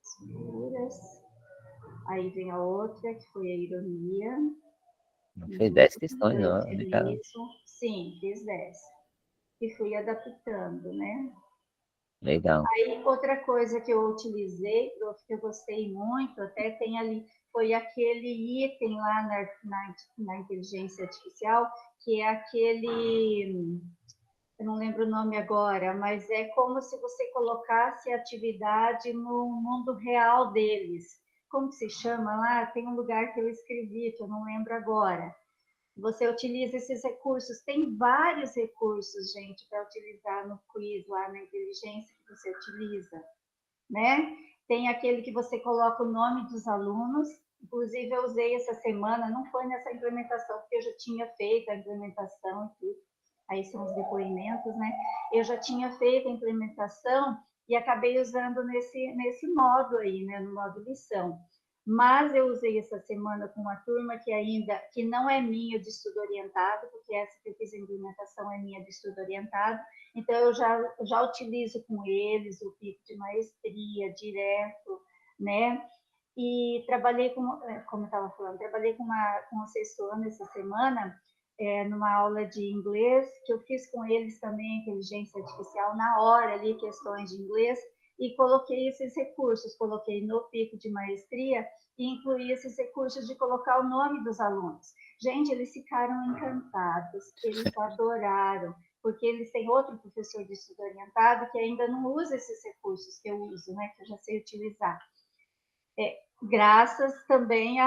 as figuras. Aí vem a outra, que foi a ironia. Fez 10 questões, não? Sim, fiz 10. E fui adaptando, né? Legal. Aí, outra coisa que eu utilizei, que eu gostei muito, até tem ali, foi aquele item lá na inteligência artificial, que é aquele, eu não lembro o nome agora, mas é como se você colocasse a atividade no mundo real deles. Como se chama lá? Tem um lugar que eu escrevi, que eu não lembro agora. Você utiliza esses recursos. Tem vários recursos, gente, para utilizar no quiz, lá na inteligência que você utiliza, né? Tem aquele que você coloca o nome dos alunos. Inclusive, eu usei essa semana, não foi nessa implementação, porque eu já tinha feito a implementação e tudo. Aí são os depoimentos, né? Eu já tinha feito a implementação e acabei usando nesse modo aí, né? No modo lição. Mas eu usei essa semana com uma turma que não é minha de estudo orientado, porque essa que eu fiz a implementação é minha de estudo orientado, então eu já utilizo com eles o pico de maestria direto, né? E trabalhei como eu estava falando, trabalhei com uma assessora essa semana, numa aula de inglês, que eu fiz com eles também inteligência artificial na hora ali, questões de inglês, e coloquei esses recursos, coloquei no pico de maestria e incluí esses recursos de colocar o nome dos alunos. Gente, eles ficaram encantados, eles adoraram, porque eles têm outro professor de estudo orientado que ainda não usa esses recursos que eu uso, né, que eu já sei utilizar. Graças também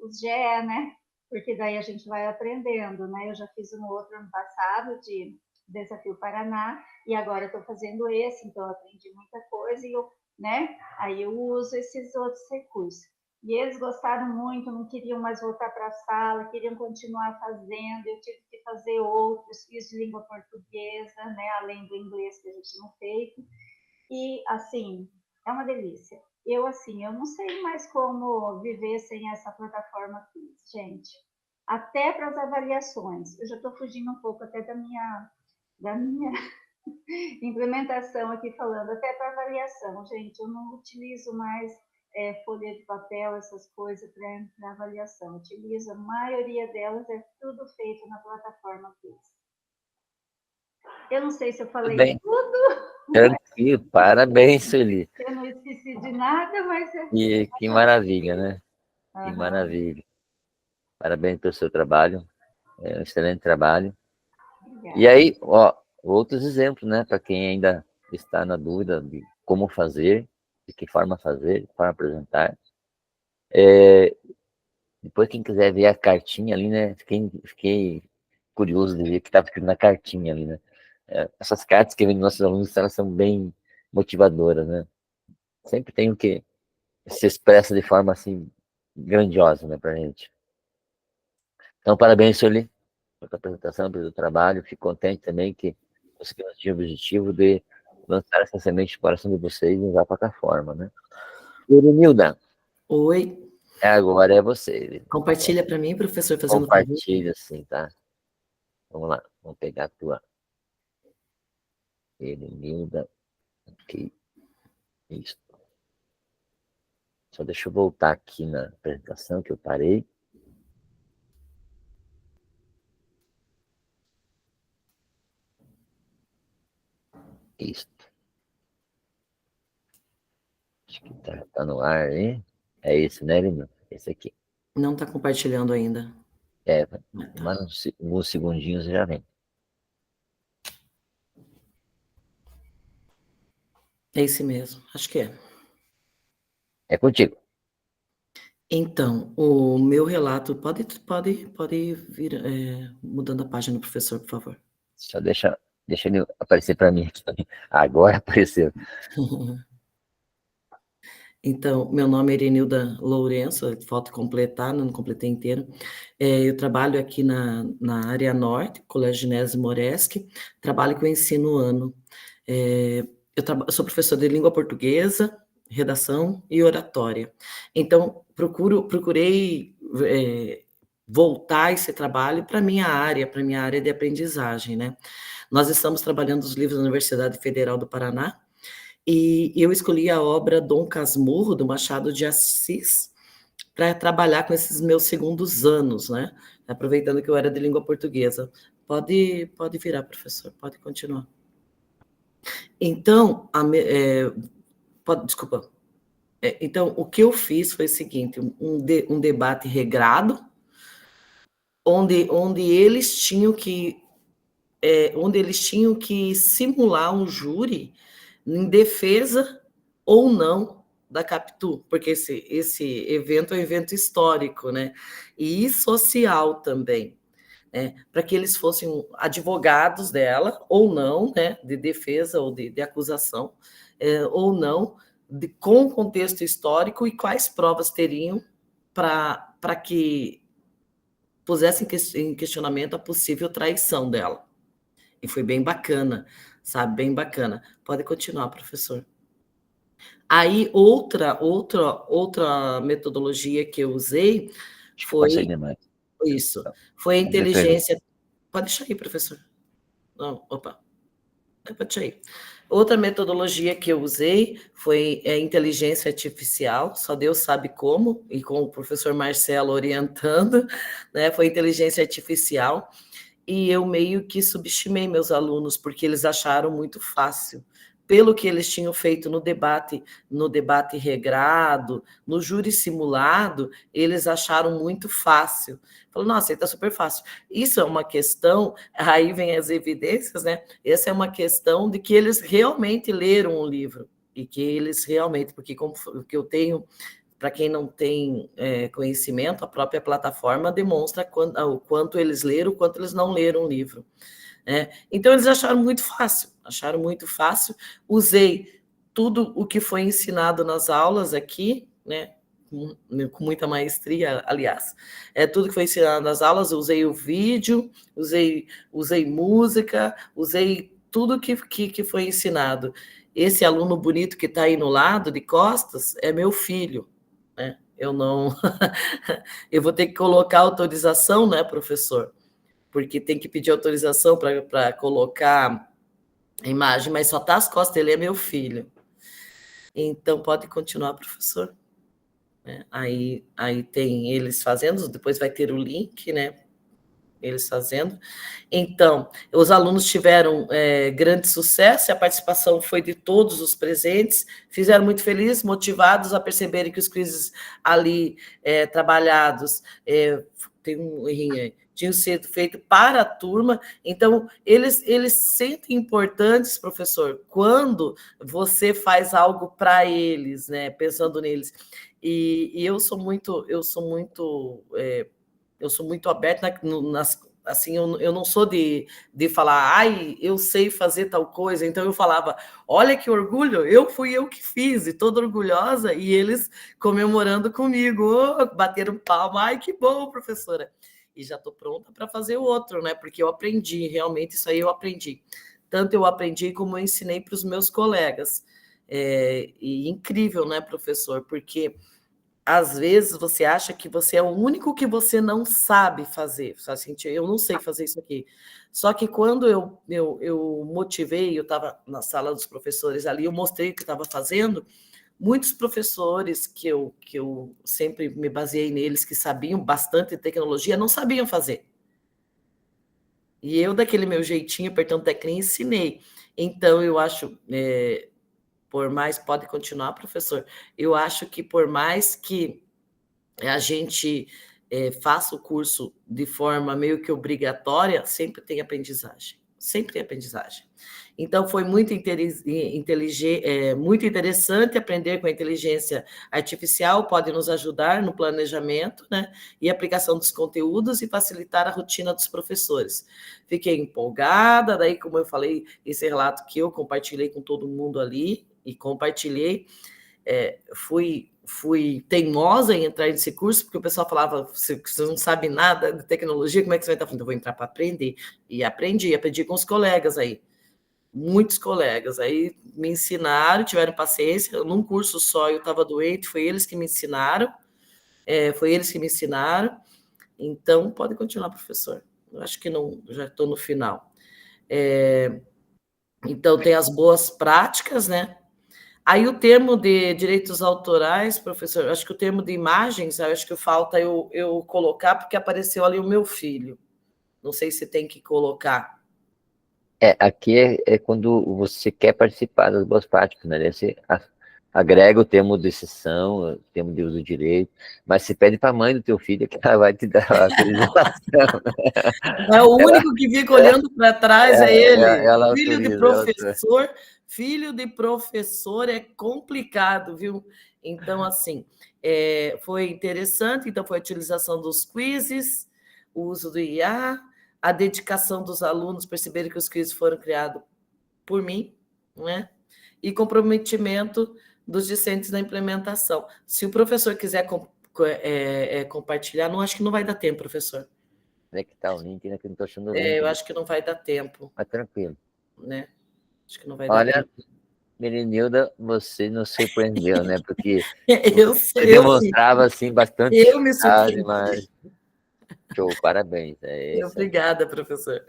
os GE, né? Porque daí a gente vai aprendendo, né? Eu já fiz um outro ano passado de Desafio Paraná e agora estou fazendo esse, então eu aprendi muita coisa e né? Aí eu uso esses outros recursos. E eles gostaram muito, não queriam mais voltar para a sala, queriam continuar fazendo. Eu tive que fazer outros, fiz de língua portuguesa, né? Além do inglês que a gente tinha feito. E assim, é uma delícia. Eu não sei mais como viver sem essa plataforma Quiz, gente. Até para as avaliações. Eu já estou fugindo um pouco até da minha implementação aqui falando, até para avaliação, gente. Eu não utilizo mais folha de papel, essas coisas para avaliação. Eu utilizo, a maioria delas é tudo feito na plataforma Quiz. Eu não sei se eu falei tudo. Tranquilo, parabéns, Sueli. Eu não esqueci de nada, mas... Que maravilha, né? Que maravilha. Parabéns pelo seu trabalho. É um excelente trabalho. Obrigada. E aí, outros exemplos, né? Para quem ainda está na dúvida de como fazer, de que forma fazer, de forma apresentar. Depois, quem quiser ver a cartinha ali, né? Fiquei curioso de ver o que estava escrito na cartinha ali, né? Essas cartas que vêm dos nossos alunos, elas são bem motivadoras, né? Sempre tem o que se expressa de forma assim grandiosa, né, pra gente. Então, parabéns, Sueli, pela apresentação, pelo trabalho. Fico contente também que conseguimos atingir o objetivo de lançar essa semente de coração de vocês e usar a plataforma, né? Irenilda. Oi. Agora é você. Compartilha para mim, professor, fazendo favor. Compartilha, sim, tá? Vamos lá, vamos pegar a tua Irenilda. Ok. Isso. Só deixa eu voltar aqui na apresentação que eu parei. Isso. Acho que tá no ar aí. É esse, né, Lino? Esse aqui. Não está compartilhando ainda. Mas uns segundinhos já vem. É esse mesmo, acho que é. É contigo. Então, o meu relato, pode vir mudando a página, professor, por favor. Só deixa ele aparecer para mim aqui. Agora apareceu. Então, meu nome é Erenilda Lourenço, falta completar, não completei inteiro. Eu trabalho aqui na área norte, Colégio Genésio Moreschi, trabalho com ensino ano. Eu sou professora de língua portuguesa, redação e oratória. Então, procurei voltar esse trabalho para a minha área de aprendizagem, né? Nós estamos trabalhando os livros da Universidade Federal do Paraná, e eu escolhi a obra Dom Casmurro, do Machado de Assis, para trabalhar com esses meus segundos anos, né? Aproveitando que eu era de língua portuguesa. Pode virar, professor, pode continuar. Então, desculpa. Então, o que eu fiz foi o seguinte, um debate regrado, onde eles tinham que simular um júri em defesa ou não da Capitu, porque esse evento é um evento histórico, né? E social também, né? Para que eles fossem advogados dela, ou não, né? De defesa ou de acusação, ou não, com o contexto histórico e quais provas teriam para que pusessem em questionamento a possível traição dela. E foi bem bacana, sabe? Bem bacana. Pode continuar, professor. Aí, outra metodologia que eu usei foi isso. Foi a inteligência... Pode deixar aí, professor. Não, opa. Pode deixar aí. Outra metodologia que eu usei foi a inteligência artificial, só Deus sabe como, e com o professor Marcelo orientando, né? Foi inteligência artificial. E eu meio que subestimei meus alunos, porque eles acharam muito fácil. Pelo que eles tinham feito no debate regrado, no júri simulado, eles acharam muito fácil. Falaram, nossa, está super fácil. Isso é uma questão, aí vem as evidências, né? Essa é uma questão de que eles realmente leram o livro, e que eles realmente, porque como que eu tenho... Para quem não tem conhecimento, a própria plataforma demonstra o quanto eles leram, o quanto eles não leram o livro. Né? Então, eles acharam muito fácil. Usei tudo o que foi ensinado nas aulas aqui, né? Com muita maestria, aliás. Tudo que foi ensinado nas aulas, eu usei o vídeo, usei música, usei tudo que foi ensinado. Esse aluno bonito que está aí no lado, de costas, é meu filho. Né? Eu vou ter que colocar autorização, né, professor? Porque tem que pedir autorização para colocar a imagem, mas só está as costas, ele é meu filho. Então, pode continuar, professor. Aí tem eles fazendo, depois vai ter o link, né? Eles fazendo. Então, os alunos tiveram grande sucesso, e a participação foi de todos os presentes, fizeram muito felizes, motivados a perceberem que os quizzes ali trabalhados, tem um errinho aí, tinham sido feitos para a turma. Então, eles sentem importantes, professor, quando você faz algo para eles, né, pensando neles. E eu sou muito aberta assim, eu não sou de falar, ai, eu sei fazer tal coisa. Então eu falava, olha que orgulho, fui eu que fiz, e toda orgulhosa, e eles comemorando comigo, bateram palma, ai, que bom, professora. E já estou pronta para fazer o outro, né? Porque eu aprendi, realmente, isso aí eu aprendi. Tanto eu aprendi como eu ensinei para os meus colegas. E incrível, né, professor? Porque às vezes você acha que você é o único que você não sabe fazer. Assim, eu não sei fazer isso aqui. Só que quando eu motivei, eu estava na sala dos professores ali, eu mostrei o que estava fazendo, muitos professores que eu sempre me baseei neles, que sabiam bastante de tecnologia, não sabiam fazer. E eu, daquele meu jeitinho, apertando teclinha, ensinei. Então, eu acho Por mais, pode continuar, professor. Eu acho que por mais que a gente faça o curso de forma meio que obrigatória, sempre tem aprendizagem. Sempre tem aprendizagem. Então, foi muito muito interessante aprender com a inteligência artificial, pode nos ajudar no planejamento, né, e aplicação dos conteúdos e facilitar a rotina dos professores. Fiquei empolgada, daí, como eu falei, esse relato que eu compartilhei com todo mundo ali, e compartilhei, fui teimosa em entrar nesse curso, porque o pessoal falava, você não sabe nada de tecnologia, como é que você vai estar falando? Eu vou entrar para aprender. E aprendi com os colegas aí, muitos colegas aí me ensinaram, tiveram paciência, num curso só eu estava doente, foi eles que me ensinaram, então pode continuar, professor, eu acho que não, já estou no final. Então tem as boas práticas, né? Aí o termo de direitos autorais, professor, eu acho que o termo de imagens, eu acho que falta eu colocar, porque apareceu ali o meu filho, não sei se tem que colocar. Aqui é quando você quer participar das boas práticas, né? Daí você agrega o termo de exceção, o termo de uso do direito, mas se pede para a mãe do teu filho que ela vai te dar a autorização. É o único que fica olhando para trás, é ele. Ela filho autoriza, de professor, filho de professor é complicado, viu? Então, assim, foi interessante, então foi a utilização dos quizzes, o uso do IA, a dedicação dos alunos, perceberem que os quizzes foram criados por mim, né? E comprometimento dos discentes na implementação. Se o professor quiser compartilhar, não acho que não vai dar tempo, professor. Onde é que está o link? Né? Que eu não estou achando o link. Eu acho que não vai dar tempo. Mas tranquilo. Né? Acho que não vai dar tempo. Olha, Merenilda, você nos surpreendeu, né? Porque você demonstrava assim bastante. Eu me surpreendi. Mas... Show, parabéns. Obrigada, professor.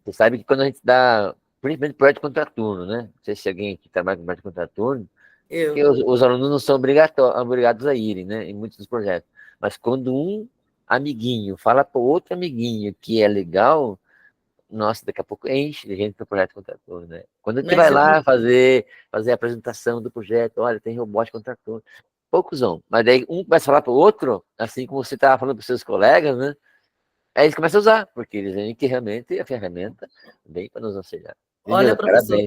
Você sabe que quando a gente dá, principalmente projeto contraturno, né? Não sei se alguém que trabalha com projeto contraturno, porque os alunos não são obrigados a irem, né? Em muitos dos projetos. Mas quando um amiguinho fala para outro amiguinho que é legal, nossa, daqui a pouco enche de gente para o projeto contraturno, né? Quando a gente vai lá fazer a apresentação do projeto, olha, tem robótica contraturno. Poucos vão, mas daí um começa a falar para o outro, assim como você estava falando para os seus colegas, né? Aí eles começam a usar, porque eles veem que realmente a ferramenta vem para nos auxiliar. Olha, professor,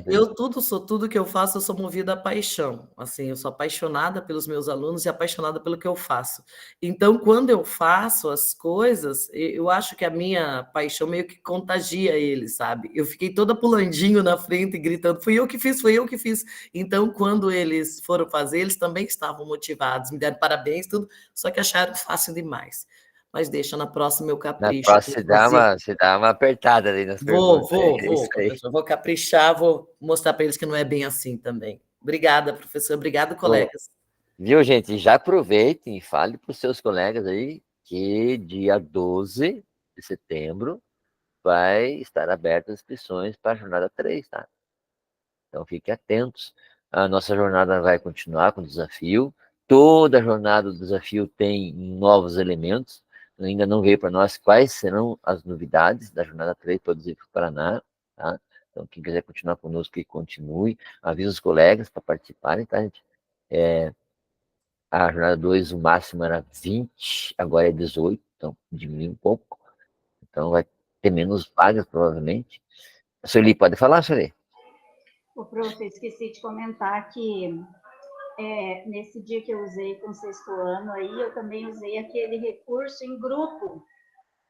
sou tudo que eu faço, eu sou movida a paixão. Assim, eu sou apaixonada pelos meus alunos e apaixonada pelo que eu faço. Então, quando eu faço as coisas, eu acho que a minha paixão meio que contagia eles, sabe? Eu fiquei toda pulandinho na frente, gritando, fui eu que fiz. Então, quando eles foram fazer, eles também estavam motivados, me deram parabéns, tudo, só que acharam fácil demais. Mas deixa, na próxima eu capricho. Na próxima você dá uma apertada ali nas perguntas. Professor, vou caprichar, vou mostrar para eles que não é bem assim também. Obrigada, professor. Obrigado, colegas. Viu, gente? Já aproveitem e fale para os seus colegas aí que dia 12 de setembro vai estar abertas as inscrições para a jornada 3, tá? Então, fiquem atentos. A nossa jornada vai continuar com desafio. Toda jornada do desafio tem novos elementos. Ainda não veio para nós quais serão as novidades da jornada 3 para o Desafio Paraná, tá? Então, quem quiser continuar conosco, que continue. Avisa os colegas para participarem, tá, gente? A jornada 2, o máximo era 20, agora é 18, então diminuiu um pouco. Então, vai ter menos vagas, provavelmente. A Sueli, pode falar, Sueli? Ô, prof, esqueci de comentar que nesse dia que eu usei com o 6º ano aí, eu também usei aquele recurso em grupo.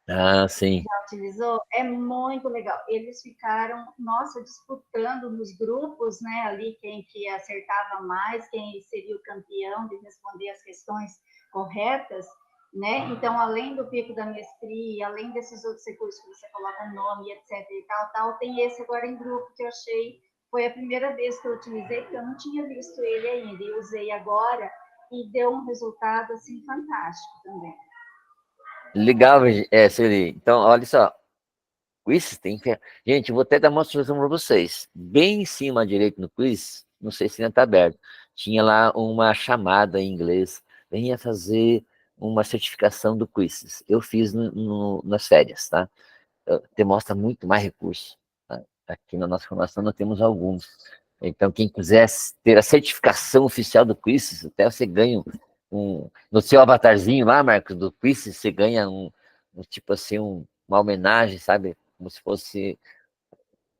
Ah, sim. Já utilizou? É muito legal. Eles ficaram, nossa, disputando nos grupos, né, ali quem que acertava mais, quem seria o campeão de responder as questões corretas, né? Então, além do pico da mestria, além desses outros recursos que você coloca nome, etc e tal, tem esse agora em grupo que eu achei. Foi a primeira vez que eu utilizei, porque eu não tinha visto ele ainda, e usei agora, e deu um resultado, assim, fantástico também. Legal, Sueli. Então, olha só. Quiz tem que... Gente, vou até dar uma sugestão para vocês. Bem em cima à direita no quiz, não sei se ainda está aberto, tinha lá uma chamada em inglês. Venha fazer uma certificação do quiz. Eu fiz nas férias, tá? Demonstra muito mais recursos. Tá? Aqui na nossa formação nós temos alguns. Então, quem quiser ter a certificação oficial do Quizzes, até você ganha no seu avatarzinho lá, Marcos, do Quizzes, você ganha tipo assim, uma homenagem, sabe? Como se fosse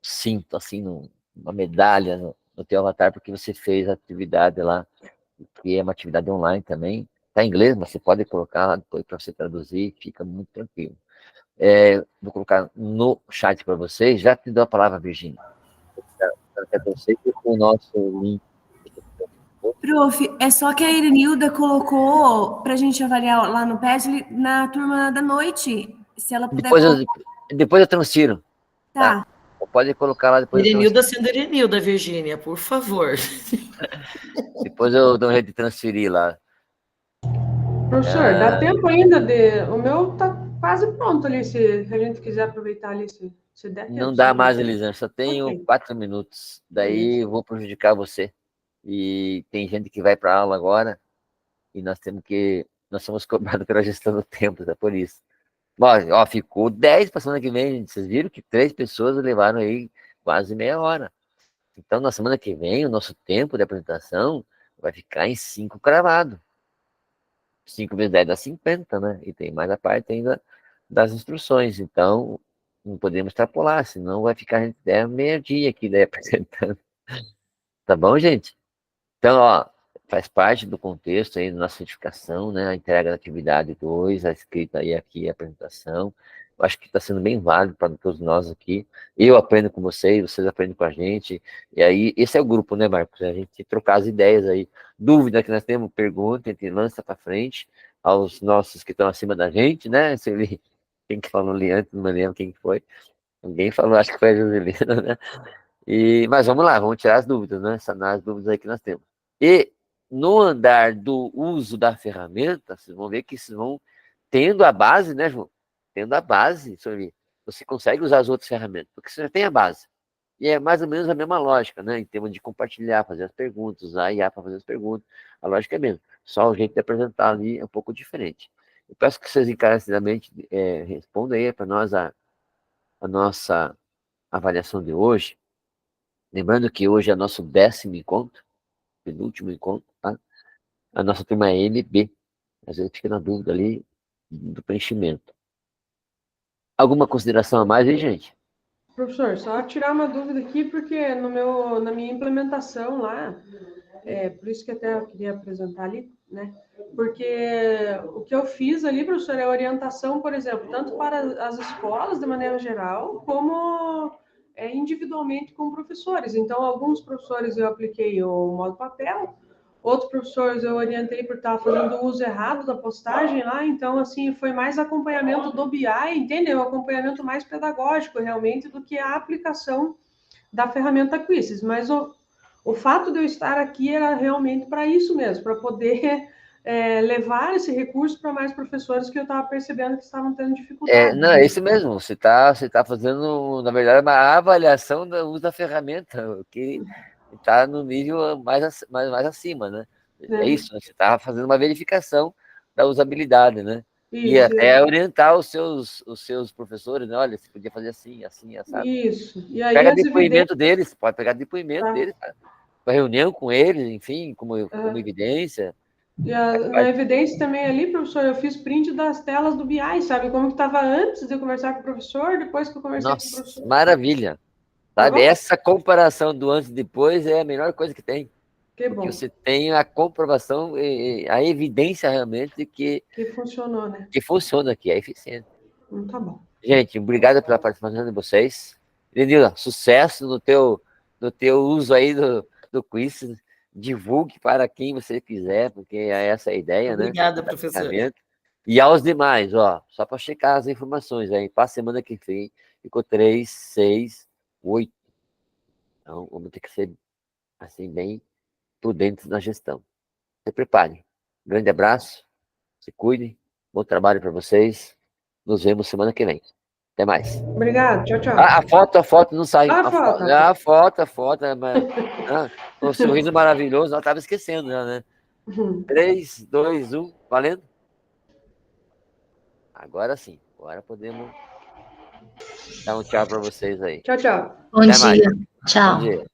cinto, assim, uma medalha no teu avatar, porque você fez a atividade lá, que é uma atividade online também. Está em inglês, mas você pode colocar lá depois para você traduzir, fica muito tranquilo. Vou colocar no chat para vocês, já te dou a palavra, Virginia. O nosso link. Prof, é só que a Irenilda colocou para a gente avaliar lá no Padlet na turma da noite. Se ela puder Depois eu transfiro. Tá. Pode colocar lá depois. Irenilda sendo Irenilda, Virgínia, por favor. Depois eu dou um jeito de transferir lá. Professor, dá tempo ainda de... O meu tá quase pronto ali, se a gente quiser aproveitar ali, se der tempo. Não dá mais, Elisângela, só tenho 4 minutos. Daí eu vou prejudicar você. E tem gente que vai para aula agora e nós somos cobrados pela gestão do tempo, é por isso. Ó, ficou 10 para semana que vem, gente. Vocês viram que 3 pessoas levaram aí quase meia hora. Então, na semana que vem, o nosso tempo de apresentação vai ficar em 5 cravado. 5 vezes 10 dá 50, né? E tem mais a parte ainda das instruções. Então, não podemos extrapolar, senão vai ficar a gente até meio-dia aqui, daí apresentando. Tá bom, gente? Então, ó, faz parte do contexto aí da nossa certificação, né? A entrega da atividade 2, a escrita aí aqui, a apresentação. Eu acho que está sendo bem válido para todos nós aqui. Eu aprendo com vocês aprendem com a gente. E aí, esse é o grupo, né, Marcos? A gente trocar as ideias aí. Dúvida que nós temos, pergunta, a gente lança para frente aos nossos que estão acima da gente, né? Quem que falou ali antes, não me lembro quem foi. Alguém falou, acho que foi a Joselina, né? Mas vamos lá, vamos tirar as dúvidas, né? Sanar as dúvidas aí que nós temos. E no andar do uso da ferramenta, vocês vão ver que vocês vão tendo a base, né, João? Tendo a base, você consegue usar as outras ferramentas, porque você já tem a base. E é mais ou menos a mesma lógica, né? Em termos de compartilhar, fazer as perguntas, usar a IA para fazer as perguntas. A lógica é a mesma. Só o jeito de apresentar ali é um pouco diferente. Eu peço que vocês encarecidamente respondam aí para nós a nossa avaliação de hoje. Lembrando que hoje é nosso 10º encontro, penúltimo encontro, tá? A nossa turma é MB. Às vezes fica na dúvida ali do preenchimento. Alguma consideração a mais aí, gente? Professor, só tirar uma dúvida aqui, porque na minha implementação lá, por isso que até eu queria apresentar ali, né? Porque o que eu fiz ali, professor, é orientação, por exemplo, tanto para as escolas de maneira geral, como individualmente com professores. Então, alguns professores eu apliquei o modo papel, outros professores eu orientei por estar fazendo uso errado da postagem lá, então, assim, foi mais acompanhamento do BI, entendeu? Acompanhamento mais pedagógico, realmente, do que a aplicação da ferramenta Quizzes. Mas o fato de eu estar aqui era realmente para isso mesmo, para poder levar esse recurso para mais professores que eu estava percebendo que estavam tendo dificuldade. Não, é isso mesmo. Você tá fazendo, na verdade, uma avaliação do uso da ferramenta, que está no nível mais acima, né? É isso, né? Você está fazendo uma verificação da usabilidade, né? Isso, e até orientar os seus professores, né? Olha, você podia fazer assim, assim, assado. Isso. E aí pega depoimento deles, pode pegar depoimento deles, para reunião com eles, enfim, como evidência. E na evidência também ali, professor, eu fiz print das telas do BI, sabe? Como que estava antes de eu conversar com o professor, depois que eu conversei com o professor. Maravilha. Sabe? Essa comparação do antes e depois é a melhor coisa que tem. Que porque bom. você tem a comprovação, a evidência realmente de que funcionou, né? Que funciona, que é eficiente. Tá bom. Gente, obrigado pela participação de vocês. Lenilda, sucesso no teu uso aí do quiz. Divulgue para quem você quiser, porque é essa a ideia, Obrigada, né? professor. E aos demais, ó, só para checar as informações aí, para a semana que vem, ficou 3, 6, 8. Então, vamos ter que ser, assim, bem prudentes na gestão. Se prepare. Grande abraço, se cuidem, bom trabalho para vocês. Nos vemos semana que vem. Até mais. Obrigado, tchau, tchau. A foto não saiu. A foto, mas um sorriso maravilhoso, nós estávamos esquecendo já, né? 3, 2, 1, valendo? Agora sim, agora podemos dar um tchau para vocês aí. Tchau, tchau. Bom dia. Tchau. Bom dia.